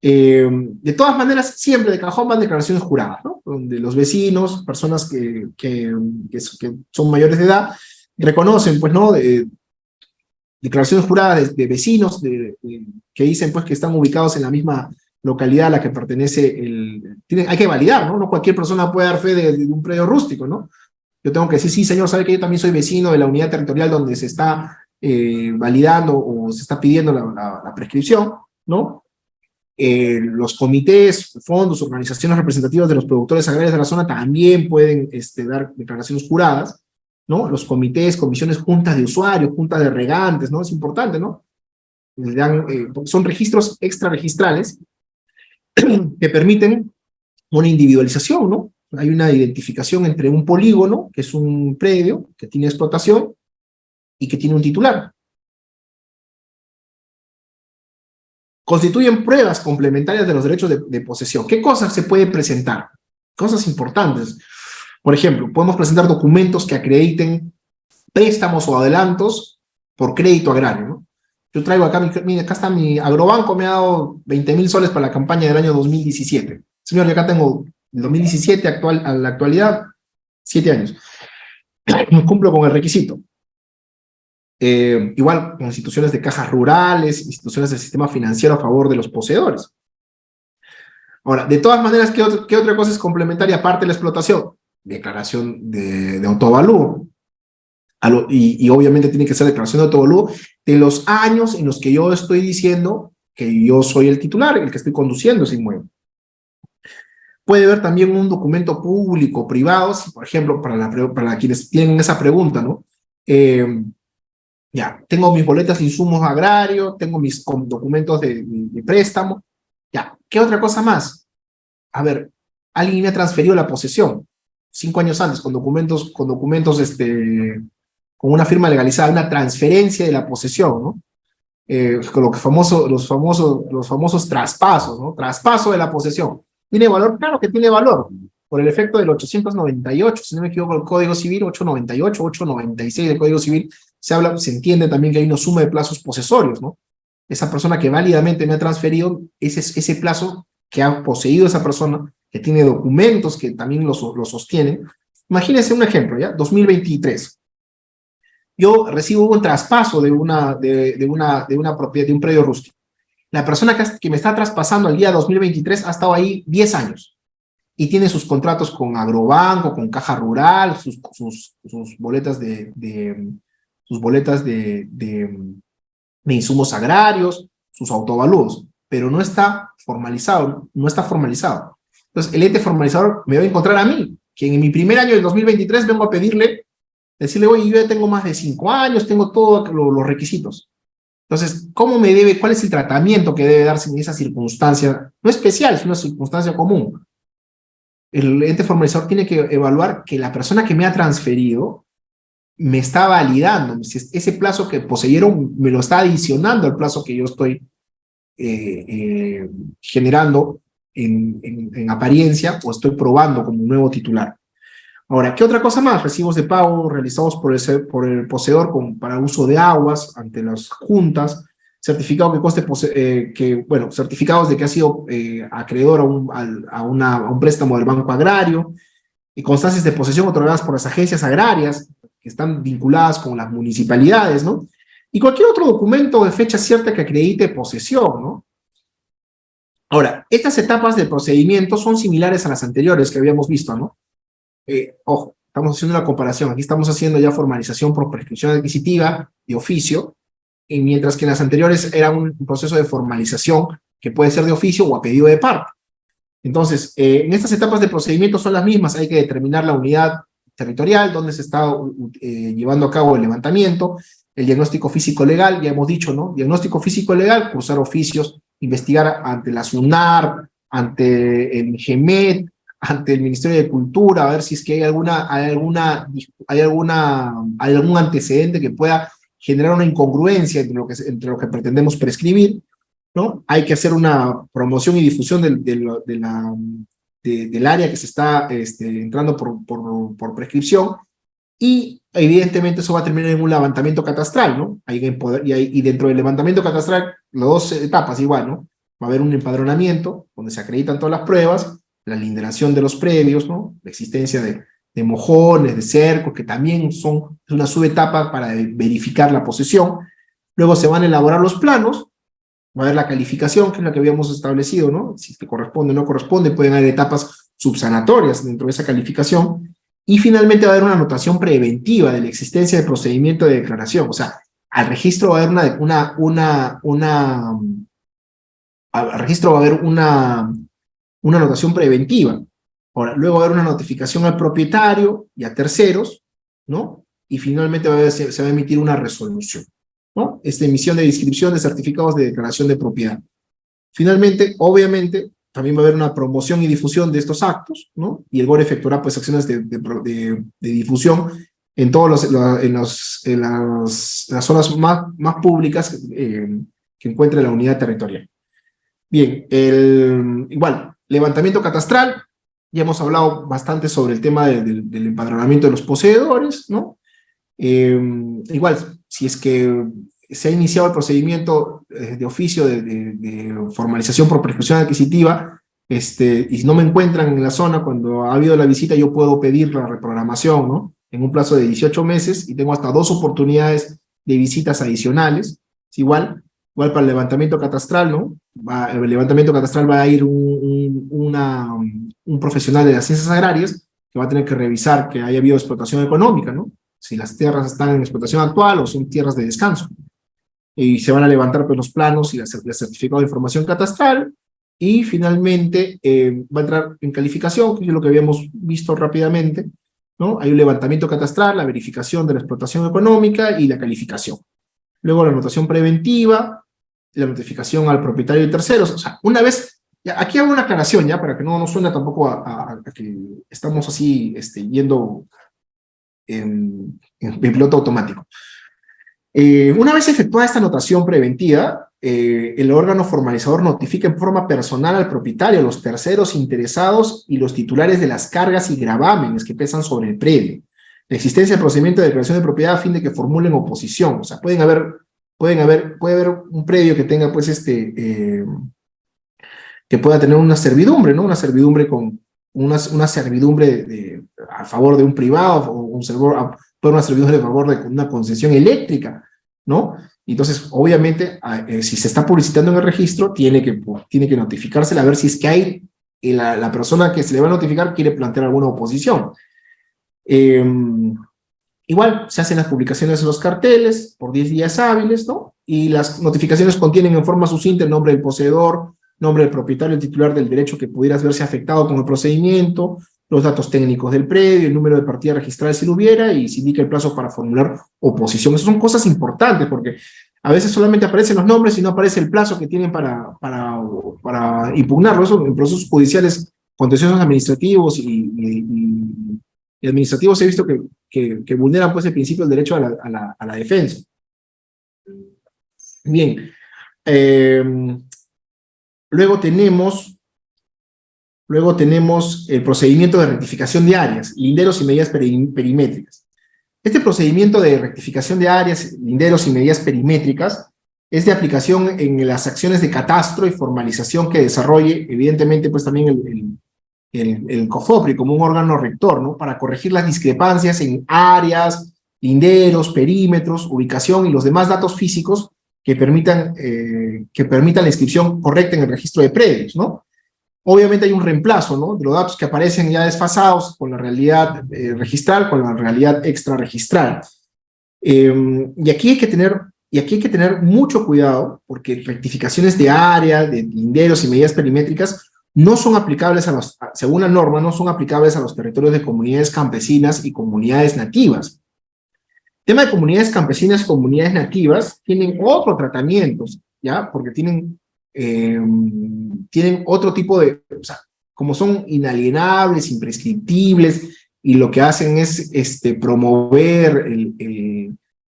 De todas maneras, siempre de cajón van declaraciones juradas, ¿no? Donde los vecinos, personas que son mayores de edad, reconocen, pues, ¿no? Declaraciones juradas de vecinos que dicen, pues, que están ubicados en la misma localidad a la que pertenece hay que validar, ¿no? No cualquier persona puede dar fe de un predio rústico, ¿no? Yo tengo que decir, sí, señor, sabe que yo también soy vecino de la unidad territorial donde se está validando o se está pidiendo la prescripción, ¿no? Los comités, fondos, organizaciones representativas de los productores agrarios de la zona también pueden dar declaraciones juradas, ¿no? Los comités, comisiones, juntas de usuarios, juntas de regantes, ¿no? Es importante, ¿no? Son registros extrarregistrales que permiten una individualización, ¿no? Hay una identificación entre un polígono, que es un predio que tiene explotación, y que tiene un titular. Constituyen pruebas complementarias de los derechos de posesión. ¿Qué cosas se pueden presentar? Cosas importantes. Por ejemplo, podemos presentar documentos que acrediten préstamos o adelantos por crédito agrario, ¿no? Yo traigo acá, mira, acá está mi agrobanco, me ha dado 20.000 soles para la campaña del año 2017. Señor, yo acá tengo el 2017 a la actualidad, 7 años. Cumplo con el requisito. Igual con instituciones de cajas rurales, instituciones del sistema financiero a favor de los poseedores. Ahora, de todas maneras, ¿qué otra cosa es complementaria aparte de la explotación? Declaración de autoavalúo. Y obviamente tiene que ser declaración de autoavalúo de los años en los que yo estoy diciendo que yo soy el titular, el que estoy conduciendo ese inmueble. Puede haber también un documento público, privado, si, por ejemplo, para quienes tienen esa pregunta, ¿no? Ya, tengo mis boletas de insumos agrarios, tengo mis documentos de préstamo. Ya, ¿qué otra cosa más? A ver, alguien me ha transferido la posesión 5 años antes con documentos, con una firma legalizada, una transferencia de la posesión, ¿no? Con los famosos traspasos, ¿no? Traspaso de la posesión. ¿Tiene valor? Claro que tiene valor. Por el efecto del 898, si no me equivoco, el Código Civil, 898, 896 del Código Civil, se entiende también que hay una suma de plazos posesorios, ¿no? Esa persona que válidamente me ha transferido, ese plazo que ha poseído esa persona, que tiene documentos que también lo sostienen. Imagínense un ejemplo, ¿ya? 2023. Yo recibo un traspaso de una propiedad, de un predio rústico. La persona que me está traspasando el día 2023 ha estado ahí 10 años. y tiene sus contratos con Agrobanco, con Caja Rural, sus boletas sus boletas de insumos agrarios, sus autoavalúos, pero no está formalizado, no está formalizado. Entonces, el ente formalizador me va a encontrar a mí, que en mi primer año del 2023 vengo a decirle, oye, yo ya tengo más de 5 años, tengo todos los requisitos. Entonces, ¿cuál es el tratamiento que debe darse en esa circunstancia? No especial, es una circunstancia común. El ente formalizador tiene que evaluar que la persona que me ha transferido me está validando, si ese plazo que poseyeron me lo está adicionando al plazo que yo estoy generando en apariencia, o estoy probando como un nuevo titular. Ahora, ¿qué otra cosa más? Recibos de pago realizados por el poseedor para uso de aguas ante las juntas, certificado certificados de que ha sido acreedor a un préstamo del Banco Agrario, y constancias de posesión otorgadas por las agencias agrarias, que están vinculadas con las municipalidades, ¿no? Y cualquier otro documento de fecha cierta que acredite posesión, ¿no? Ahora, estas etapas del procedimiento son similares a las anteriores que habíamos visto, ¿no? Ojo, estamos haciendo una comparación. Aquí estamos haciendo ya formalización por prescripción adquisitiva de oficio, y mientras que en las anteriores era un proceso de formalización que puede ser de oficio o a pedido de parte. Entonces, en estas etapas de procedimiento son las mismas. Hay que determinar la unidad territorial, donde se está llevando a cabo el levantamiento, el diagnóstico físico-legal, ya hemos dicho, ¿no? Diagnóstico físico-legal, cursar oficios, investigar ante la SUNAR, ante el GEMET, ante el Ministerio de Cultura, a ver si es que hay algún antecedente que pueda generar una incongruencia entre lo que pretendemos prescribir, ¿no? Hay que hacer una promoción y difusión del área que se está entrando por prescripción, y evidentemente eso va a terminar en un levantamiento catastral, ¿no? Y dentro del levantamiento catastral, las dos etapas igual, ¿no? Va a haber un empadronamiento donde se acreditan todas las pruebas, la linderación de los predios, ¿no? La existencia de mojones, de cercos, que también es una subetapa para verificar la posesión. Luego se van a elaborar los planos, va a haber la calificación, que es la que habíamos establecido, ¿no? Si te corresponde o no corresponde, pueden haber etapas subsanatorias dentro de esa calificación, y finalmente va a haber una anotación preventiva de la existencia de procedimiento de declaración. O sea, al registro va a haber una anotación preventiva. Ahora, luego va a haber una notificación al propietario y a terceros, ¿no? Y finalmente se va a emitir una resolución, ¿no? Esta emisión de inscripción de certificados de declaración de propiedad. Finalmente, obviamente, también va a haber una promoción y difusión de estos actos, ¿no? Y el BOR efectuará pues acciones de difusión en las zonas más públicas que encuentre la unidad territorial. Bien, igual, levantamiento catastral, ya hemos hablado bastante sobre el tema del empadronamiento de los poseedores, ¿no? Igual, si es que se ha iniciado el procedimiento de oficio de formalización por prescripción adquisitiva, y no me encuentran en la zona cuando ha habido la visita, yo puedo pedir la reprogramación, ¿no? En un plazo de 18 meses, y tengo hasta 2 oportunidades de visitas adicionales. Es igual para el levantamiento catastral, ¿no? El levantamiento catastral va a ir un profesional de las ciencias agrarias que va a tener que revisar que haya habido explotación económica, ¿no? Si las tierras están en explotación actual o son tierras de descanso. Y se van a levantar pues, los planos y el certificado de información catastral, y finalmente va a entrar en calificación, que es lo que habíamos visto rápidamente, ¿no? Hay un levantamiento catastral, la verificación de la explotación económica y la calificación. Luego la anotación preventiva, la notificación al propietario y terceros. O sea, una vez, aquí hago una aclaración ya, para que no suene tampoco a que estamos así yendo en piloto automático. Una vez efectuada esta anotación preventiva, el órgano formalizador notifica en forma personal al propietario, a los terceros interesados y los titulares de las cargas y gravámenes que pesan sobre el predio, la existencia del procedimiento de declaración de propiedad a fin de que formulen oposición. O sea, puede haber un predio que tenga, pues, que pueda tener una servidumbre, ¿no? Una servidumbre a favor de un privado, o una servidumbre a favor de una concesión eléctrica, ¿no? Entonces, obviamente, si se está publicitando en el registro, tiene que notificársela a ver si es que hay la persona que se le va a notificar quiere plantear alguna oposición. Igual se hacen las publicaciones en los carteles por 10 días hábiles, ¿no? Y las notificaciones contienen en forma sucinta el nombre del poseedor, nombre del propietario, el titular del derecho que pudieras verse afectado con el procedimiento, los datos técnicos del predio, el número de partida registrada si lo hubiera, y se indica el plazo para formular oposición. Esas son cosas importantes porque a veces solamente aparecen los nombres y no aparece el plazo que tienen para impugnarlo. Eso en procesos judiciales, contenciosos administrativos y administrativos he visto que vulneran pues el principio del derecho a la defensa. Bien. Luego tenemos el procedimiento de rectificación de áreas, linderos y medidas perimétricas. Este procedimiento de rectificación de áreas, linderos y medidas perimétricas es de aplicación en las acciones de catastro y formalización que desarrolle, evidentemente, pues también el COFOPRI como un órgano rector, ¿no? Para corregir las discrepancias en áreas, linderos, perímetros, ubicación y los demás datos físicos que permitan la inscripción correcta en el registro de predios, ¿no? Obviamente hay un reemplazo, ¿no? De los datos que aparecen ya desfasados con la realidad registral, con la realidad extrarregistral. Y aquí hay que tener mucho cuidado, porque rectificaciones de área, de linderos y medidas perimétricas no son aplicables según la norma, no son aplicables a los territorios de comunidades campesinas y comunidades nativas. El tema de comunidades campesinas y comunidades nativas tienen otro tratamiento, ¿ya? Porque tienen otro tipo de, o sea, como son inalienables, imprescriptibles, y lo que hacen es promover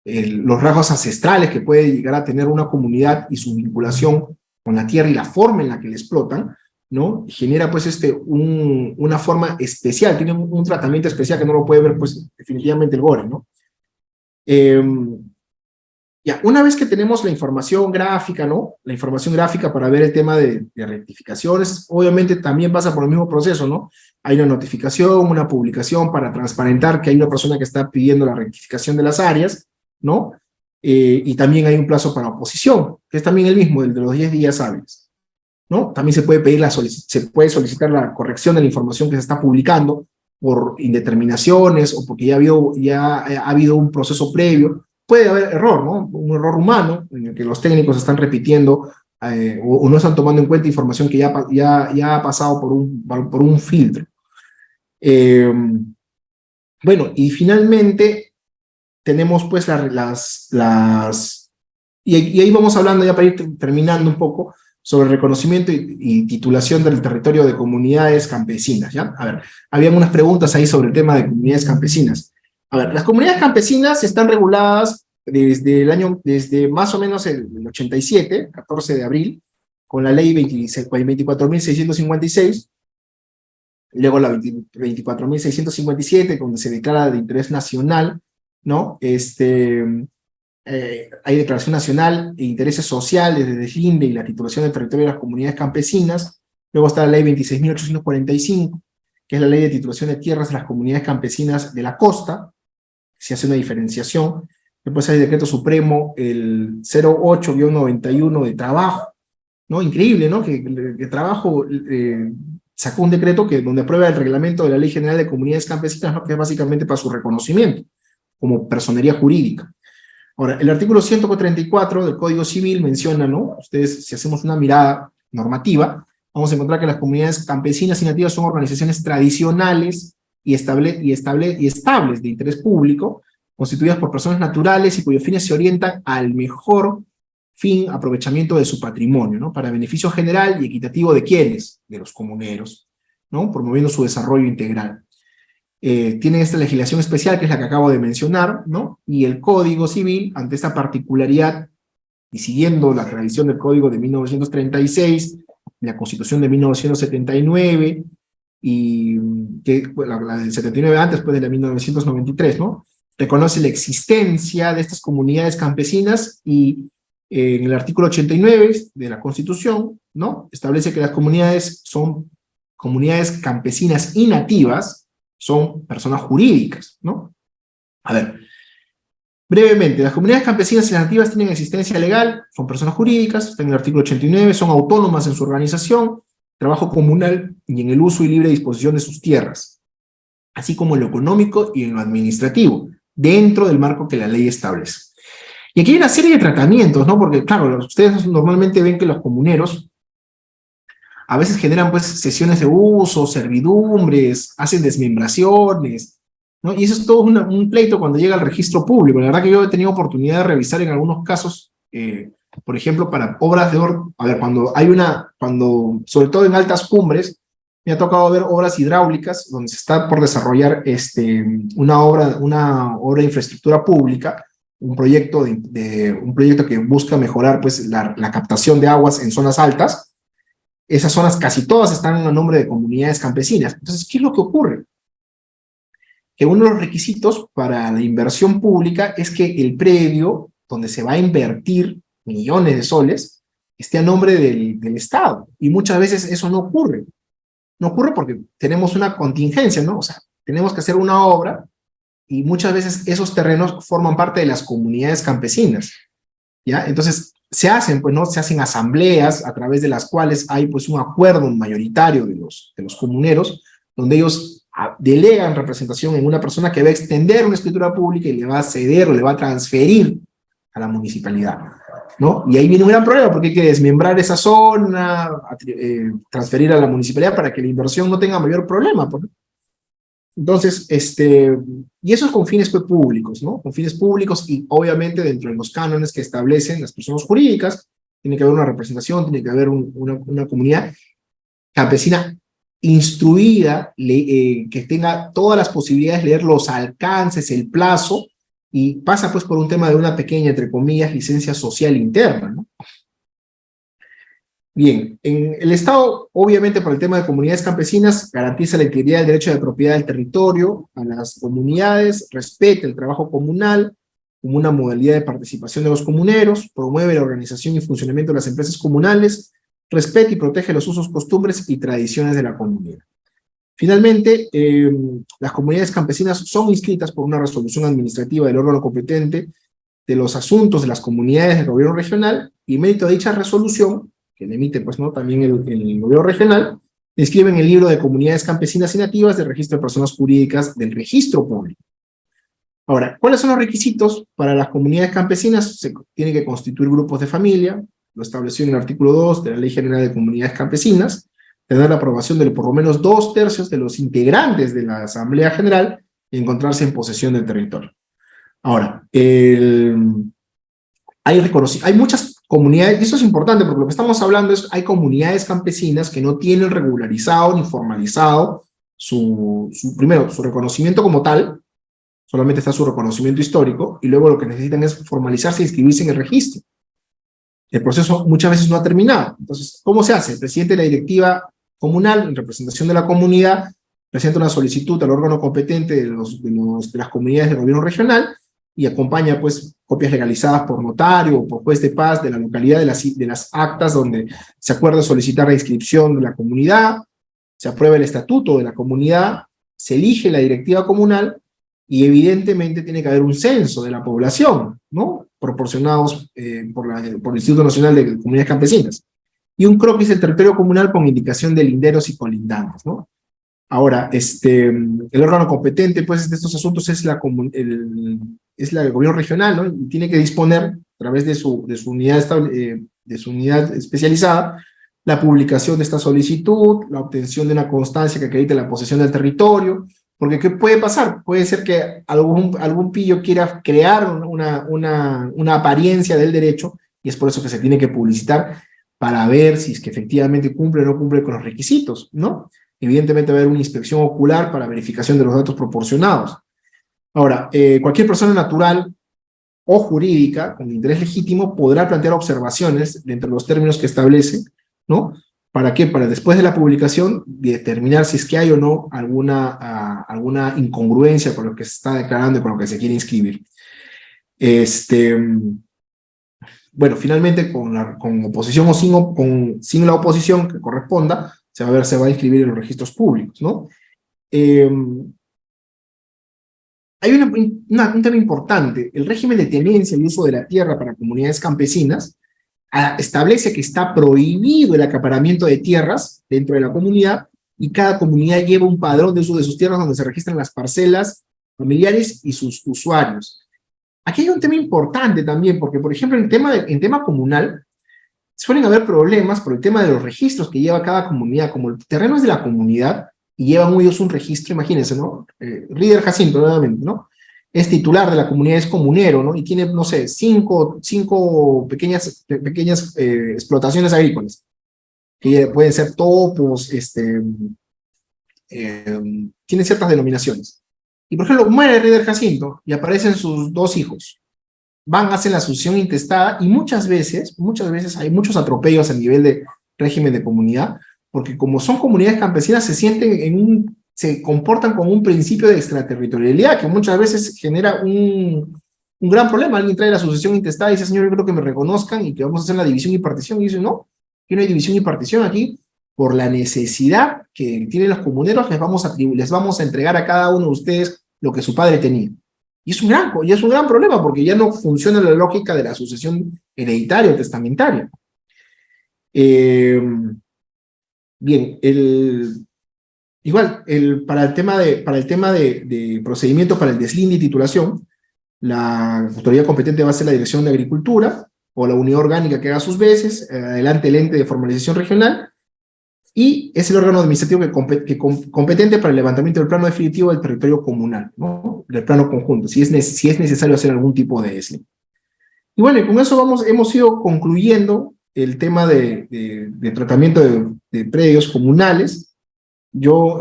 los rasgos ancestrales que puede llegar a tener una comunidad y su vinculación con la tierra y la forma en la que la explotan, ¿no? Genera pues una forma especial, tiene un tratamiento especial que no lo puede ver pues definitivamente el GORE, ¿no? Ya, una vez que tenemos la información gráfica, ¿no? La información gráfica para ver el tema de rectificaciones, obviamente también pasa por el mismo proceso, ¿no? Hay una notificación, una publicación para transparentar que hay una persona que está pidiendo la rectificación de las áreas, ¿no? Y también hay un plazo para oposición, que es también el mismo, el de los 10 días hábiles, ¿no? También se puede solicitar la corrección de la información que se está publicando por indeterminaciones o porque ya ha habido un proceso previo. Puede haber error, ¿no? Un error humano en el que los técnicos están repitiendo o no están tomando en cuenta información que ya ha pasado por un filtro. Bueno, y finalmente tenemos pues y ahí vamos hablando ya para ir terminando un poco sobre el reconocimiento y titulación del territorio de comunidades campesinas, ¿ya? A ver, habían unas preguntas ahí sobre el tema de comunidades campesinas. A ver, las comunidades campesinas están reguladas desde más o menos el 87, 14 de abril, con la ley 24.656, luego la 24.657, donde se declara de interés nacional, ¿no? Hay declaración nacional e intereses sociales desde FINDE y la titulación del territorio de las comunidades campesinas. Luego está la ley 26.845, que es la ley de titulación de tierras de las comunidades campesinas de la costa. Se hace una diferenciación. Después hay el decreto supremo, el 08-91 de trabajo, ¿no? Increíble, ¿no? Que trabajo sacó un decreto donde aprueba el reglamento de la Ley General de Comunidades Campesinas, ¿no? Que es básicamente para su reconocimiento como personería jurídica. Ahora, el artículo 134 del Código Civil menciona, ¿no? Ustedes, si hacemos una mirada normativa, vamos a encontrar que las comunidades campesinas y nativas son organizaciones tradicionales y estables de interés público, constituidas por personas naturales y cuyos fines se orientan al mejor aprovechamiento de su patrimonio, ¿no? Para beneficio general y equitativo de ¿quiénes? De los comuneros, ¿no? Promoviendo su desarrollo integral. Tienen esta legislación especial, que es la que acabo de mencionar, ¿no? Y el Código Civil, ante esta particularidad, y siguiendo la tradición del Código de 1936, la Constitución de 1979, y la del 79 antes, pues de la 1993, ¿no? Reconoce la existencia de estas comunidades campesinas y en el artículo 89 de la Constitución, ¿no? Establece que las comunidades son comunidades campesinas y nativas, son personas jurídicas, ¿no? A ver, brevemente, las comunidades campesinas y nativas tienen existencia legal, son personas jurídicas, está en el artículo 89, son autónomas en su organización, trabajo comunal y en el uso y libre disposición de sus tierras, así como en lo económico y en lo administrativo, dentro del marco que la ley establece. Y aquí hay una serie de tratamientos, ¿no? Porque, claro, ustedes normalmente ven que los comuneros a veces generan, pues, sesiones de uso, servidumbres, hacen desmembraciones, ¿no? Y eso es todo un pleito cuando llega al registro público. La verdad que yo he tenido oportunidad de revisar en algunos casos, por ejemplo, para obras de orden, a ver, sobre todo en altas cumbres, me ha tocado ver obras hidráulicas donde se está por desarrollar una obra de infraestructura pública, un proyecto, un proyecto que busca mejorar, pues, la captación de aguas en zonas altas. Esas zonas casi todas están a nombre de comunidades campesinas. Entonces, ¿qué es lo que ocurre? Que uno de los requisitos para la inversión pública es que el predio donde se va a invertir millones de soles esté a nombre del Estado. Y muchas veces eso no ocurre. No ocurre porque tenemos una contingencia, ¿no? O sea, tenemos que hacer una obra y muchas veces esos terrenos forman parte de las comunidades campesinas, ¿ya? Entonces, se hacen, pues, ¿no? Se hacen asambleas a través de las cuales hay, pues, un acuerdo mayoritario de los comuneros, donde ellos delegan representación en una persona que va a extender una escritura pública y le va a ceder o le va a transferir a la municipalidad, ¿no? Y ahí viene un gran problema porque hay que desmembrar esa zona, transferir a la municipalidad para que la inversión no tenga mayor problema, pues. Entonces, y eso es con fines, pues, públicos, ¿no? Con fines públicos y obviamente dentro de los cánones que establecen las personas jurídicas, tiene que haber una representación, tiene que haber una comunidad campesina instruida, que tenga todas las posibilidades de leer los alcances, el plazo, y pasa, pues, por un tema de una pequeña, entre comillas, licencia social interna, ¿no? Bien, en el Estado, obviamente, para el tema de comunidades campesinas, garantiza la integridad del derecho de propiedad del territorio a las comunidades, respeta el trabajo comunal como una modalidad de participación de los comuneros, promueve la organización y funcionamiento de las empresas comunales, respeta y protege los usos, costumbres y tradiciones de la comunidad. Finalmente, las comunidades campesinas son inscritas por una resolución administrativa del órgano competente de los asuntos de las comunidades del gobierno regional, y mérito de dicha resolución, que le emite, pues, ¿no?, también el gobierno regional, inscribe en el libro de comunidades campesinas y nativas del registro de personas jurídicas del registro público. Ahora, ¿cuáles son los requisitos para las comunidades campesinas? Se tienen que constituir grupos de familia, lo estableció en el artículo 2 de la Ley General de Comunidades Campesinas, tener la aprobación de por lo menos 2/3 de los integrantes de la Asamblea General y encontrarse en posesión del territorio. Ahora, hay muchas comunidades, y eso es importante porque lo que estamos hablando es, hay comunidades campesinas que no tienen regularizado ni formalizado primero, su reconocimiento como tal, solamente está su reconocimiento histórico, y luego lo que necesitan es formalizarse e inscribirse en el registro. El proceso muchas veces no ha terminado. Entonces, ¿cómo se hace? El presidente de la directiva comunal, en representación de la comunidad, presenta una solicitud al órgano competente de las comunidades del gobierno regional, y acompaña, pues, copias legalizadas por notario o por juez de paz de la localidad de las actas donde se acuerda solicitar la inscripción de la comunidad, se aprueba el estatuto de la comunidad, se elige la directiva comunal, y evidentemente tiene que haber un censo de la población, ¿no?, proporcionados por el Instituto Nacional de Comunidades Campesinas, y un croquis del territorio comunal con indicación de linderos y colindantes, ¿no? Ahora, el órgano competente, pues, de estos asuntos es el gobierno regional, ¿no? Y tiene que disponer, a través de su unidad especializada, la publicación de esta solicitud, la obtención de una constancia que acredite la posesión del territorio, porque ¿qué puede pasar? Puede ser que algún pillo quiera crear una apariencia del derecho, y es por eso que se tiene que publicitar, para ver si es que efectivamente cumple o no cumple con los requisitos, ¿no? Evidentemente va a haber una inspección ocular para verificación de los datos proporcionados. Ahora, cualquier persona natural o jurídica con interés legítimo podrá plantear observaciones dentro de los términos que establece, ¿no? ¿Para qué? Para después de la publicación determinar si es que hay o no alguna incongruencia con lo que se está declarando y con lo que se quiere inscribir. Bueno, finalmente, con oposición o sin la oposición que corresponda, se va a inscribir en los registros públicos, ¿no? Hay un tema importante: el régimen de tenencia y uso de la tierra para comunidades campesinas establece que está prohibido el acaparamiento de tierras dentro de la comunidad y cada comunidad lleva un padrón de uso de sus tierras donde se registran las parcelas familiares y sus usuarios. Aquí hay un tema importante también, porque, por ejemplo, en tema comunal, suelen haber problemas por el tema de los registros que lleva cada comunidad. Como el terreno es de la comunidad y llevan ellos un registro, imagínense, ¿no? Reader Jacinto, nuevamente, ¿no? Es titular de la comunidad, es comunero, ¿no? Y tiene, no sé, cinco pequeñas explotaciones agrícolas, que pueden ser topos, tienen ciertas denominaciones. Y, por ejemplo, muere Reader Jacinto y aparecen sus dos hijos. Van, hacen la sucesión intestada y muchas veces hay muchos atropellos a nivel de régimen de comunidad, porque como son comunidades campesinas se comportan con un principio de extraterritorialidad que muchas veces genera un gran problema. Alguien trae la sucesión intestada y dice, señor, yo creo que me reconozcan y que vamos a hacer la división y partición, y dice, no, aquí no hay división y partición, aquí por la necesidad que tienen los comuneros les vamos a entregar a cada uno de ustedes lo que su padre tenía. Y es un gran problema, porque ya no funciona la lógica de la sucesión hereditaria o testamentaria. Bien, para el tema de procedimiento para el deslinde y titulación, la autoridad competente va a ser la Dirección de Agricultura, o la unidad orgánica que haga sus veces, adelante el ente de formalización regional, y es el órgano administrativo competente para el levantamiento del plano definitivo del territorio comunal, ¿no? Del plano conjunto, si es necesario hacer algún tipo de deslinde. Y bueno, y con eso hemos ido concluyendo el tema de tratamiento de predios comunales. Yo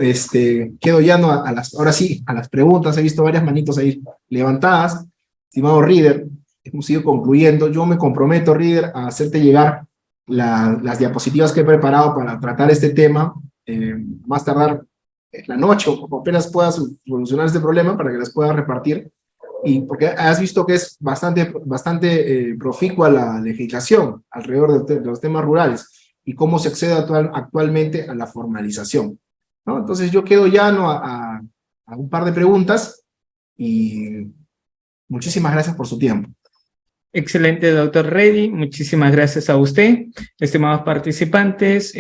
quedo ya ahora sí, a las preguntas. He visto varias manitos ahí levantadas. Estimado Reader, hemos ido concluyendo. Yo me comprometo, Reader, a hacerte llegar las diapositivas que he preparado para tratar este tema, más tardar en la noche, o apenas puedas solucionar este problema para que las puedas repartir. Y porque has visto que es bastante proficua la legislación alrededor de los temas rurales y cómo se accede actualmente a la formalización, ¿no? Entonces yo quedo llano a un par de preguntas y muchísimas gracias por su tiempo. Excelente, doctor Reddy. Muchísimas gracias a usted. Estimados participantes,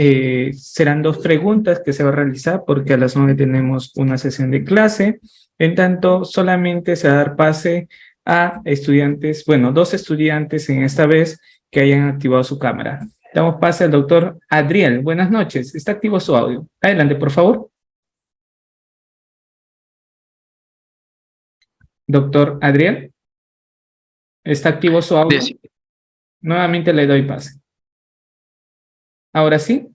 serán 2 preguntas que se va a realizar porque a las 9 tenemos una sesión de clase. En tanto, solamente se va a dar pase a estudiantes, 2 estudiantes en esta vez que hayan activado su cámara. Damos pase al doctor Adriel. Buenas noches. Está activo su audio. Adelante, por favor. Doctor Adriel. ¿Está activo su audio? Sí. Nuevamente le doy pase. Ahora sí.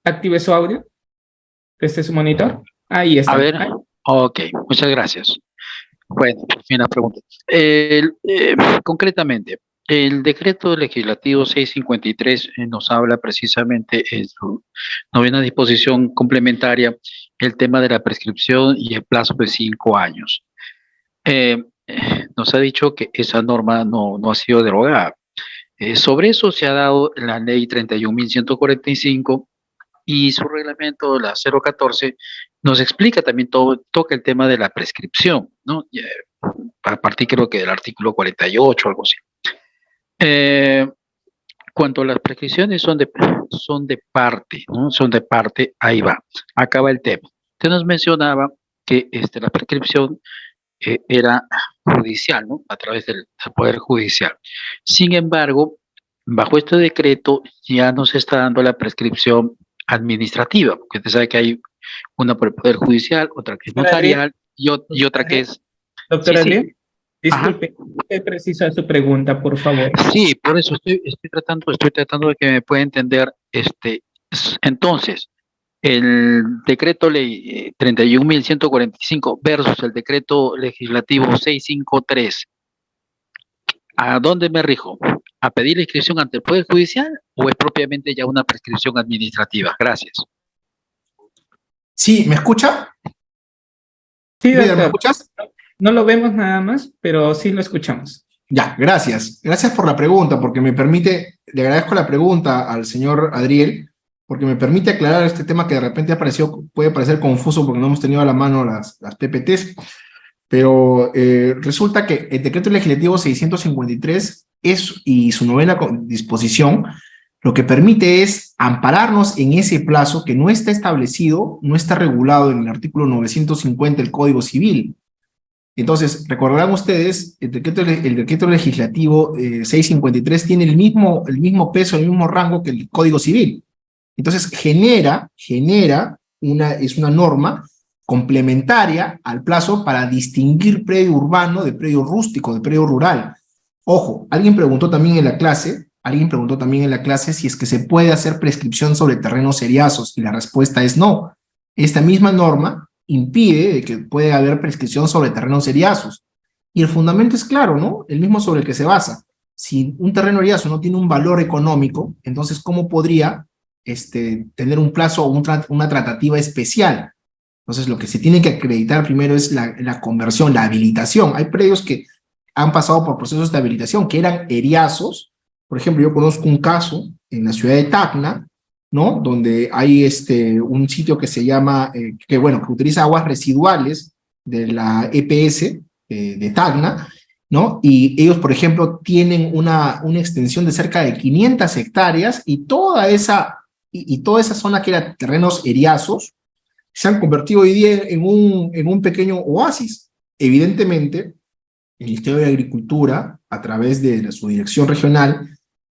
Active su audio. Este es su monitor. Ahí está. A ver, ok, muchas gracias. Bueno, por fin la pregunta. Concretamente, el decreto legislativo 653 nos habla precisamente en su 9ª disposición complementaria el tema de la prescripción y el plazo de 5 años. Nos ha dicho que esa norma no ha sido derogada. Sobre eso se ha dado la ley 31.145 y su reglamento, la 014, nos explica también toca el tema de la prescripción, ¿no? A partir creo que del artículo 48 o algo así. Cuanto a las prescripciones son de parte, ¿no? Son de parte, ahí va, acaba el tema. Usted nos mencionaba que la prescripción era judicial, ¿no? A través del Poder Judicial. Sin embargo, bajo este decreto ya nos está dando la prescripción administrativa, porque usted sabe que hay una por el Poder Judicial, otra que es notarial y otra que es... Doctora Adriel, disculpe, ¿usted precisa su pregunta, por favor? Sí, por eso estoy tratando de que me pueda entender. Entonces, el decreto ley 31.145 versus el decreto legislativo 653, ¿a dónde me rijo? ¿A pedir la inscripción ante el Poder Judicial o es propiamente ya una prescripción administrativa? Gracias. Sí, ¿me escucha? Sí, doctor. ¿Me escuchas? No lo vemos nada más, pero sí lo escuchamos. Ya, gracias. Gracias por la pregunta, porque me permite, le agradezco la pregunta al señor Adriel, porque me permite aclarar este tema que de repente puede parecer confuso porque no hemos tenido a la mano las PPTs, pero resulta que el decreto legislativo 653 y su novena disposición lo que permite es ampararnos en ese plazo que no está establecido, no está regulado en el artículo 950 del Código Civil. Entonces, recordarán ustedes, el decreto legislativo 653 tiene el mismo peso, el mismo rango que el Código Civil. Entonces, es una norma complementaria al plazo para distinguir predio urbano de predio rústico, de predio rural. Ojo, alguien preguntó también en la clase si es que se puede hacer prescripción sobre terrenos seriazos, y la respuesta es no. Esta misma norma impide de que pueda haber prescripción sobre terrenos seriazos. Y el fundamento es claro, ¿no? El mismo sobre el que se basa. Si un terreno eriazo no tiene un valor económico, entonces, ¿cómo podría tener un plazo o una tratativa especial? Entonces, lo que se tiene que acreditar primero es la conversión, la habilitación. Hay predios que han pasado por procesos de habilitación que eran eriazos. Por ejemplo, yo conozco un caso en la ciudad de Tacna, ¿no? Donde hay un sitio que se llama, que utiliza aguas residuales de la EPS de Tacna, ¿no? Y ellos, por ejemplo, tienen una extensión de cerca de 500 hectáreas y toda esa zona que era terrenos eriazos se han convertido hoy día en un pequeño oasis. Evidentemente, el Ministerio de Agricultura, a través de su dirección regional,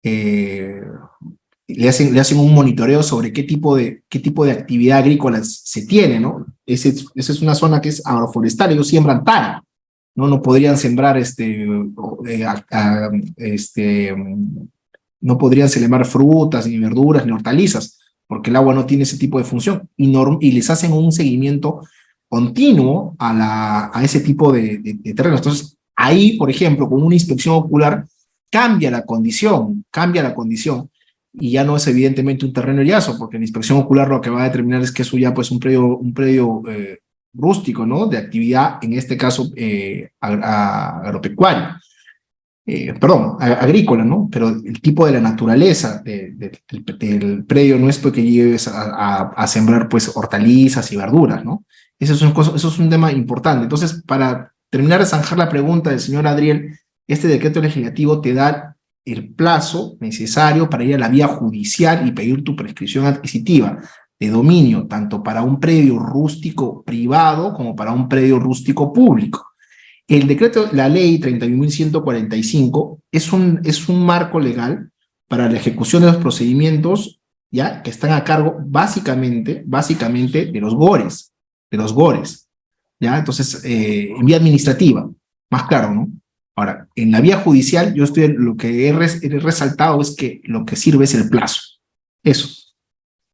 le hacen un monitoreo sobre qué tipo de actividad agrícola se tiene, ¿no? Esa es una zona que es agroforestal, ellos siembran tala, ¿no? No podrían sembrar no podrían sembrar frutas, ni verduras, ni hortalizas, porque el agua no tiene ese tipo de función, y les hacen un seguimiento continuo a ese tipo de terrenos. Entonces, ahí, por ejemplo, con una inspección ocular, cambia la condición, y ya no es evidentemente un terreno eriazo, porque la inspección ocular lo que va a determinar es que eso ya pues un predio rústico, ¿no? De actividad, en este caso agropecuaria. Agrícola, ¿no? Pero el tipo de la naturaleza del predio no es porque lleves a sembrar pues hortalizas y verduras, ¿no? Eso es un tema importante. Entonces, para terminar de zanjar la pregunta del señor Adriel, este decreto legislativo te da el plazo necesario para ir a la vía judicial y pedir tu prescripción adquisitiva de dominio, tanto para un predio rústico privado como para un predio rústico público. El decreto, la ley 31.145 es un marco legal para la ejecución de los procedimientos, ¿ya? Que están a cargo básicamente de los GORES, ¿ya? Entonces, en vía administrativa, más claro, ¿no? Ahora, en la vía judicial, lo que he resaltado es que lo que sirve es el plazo. Eso.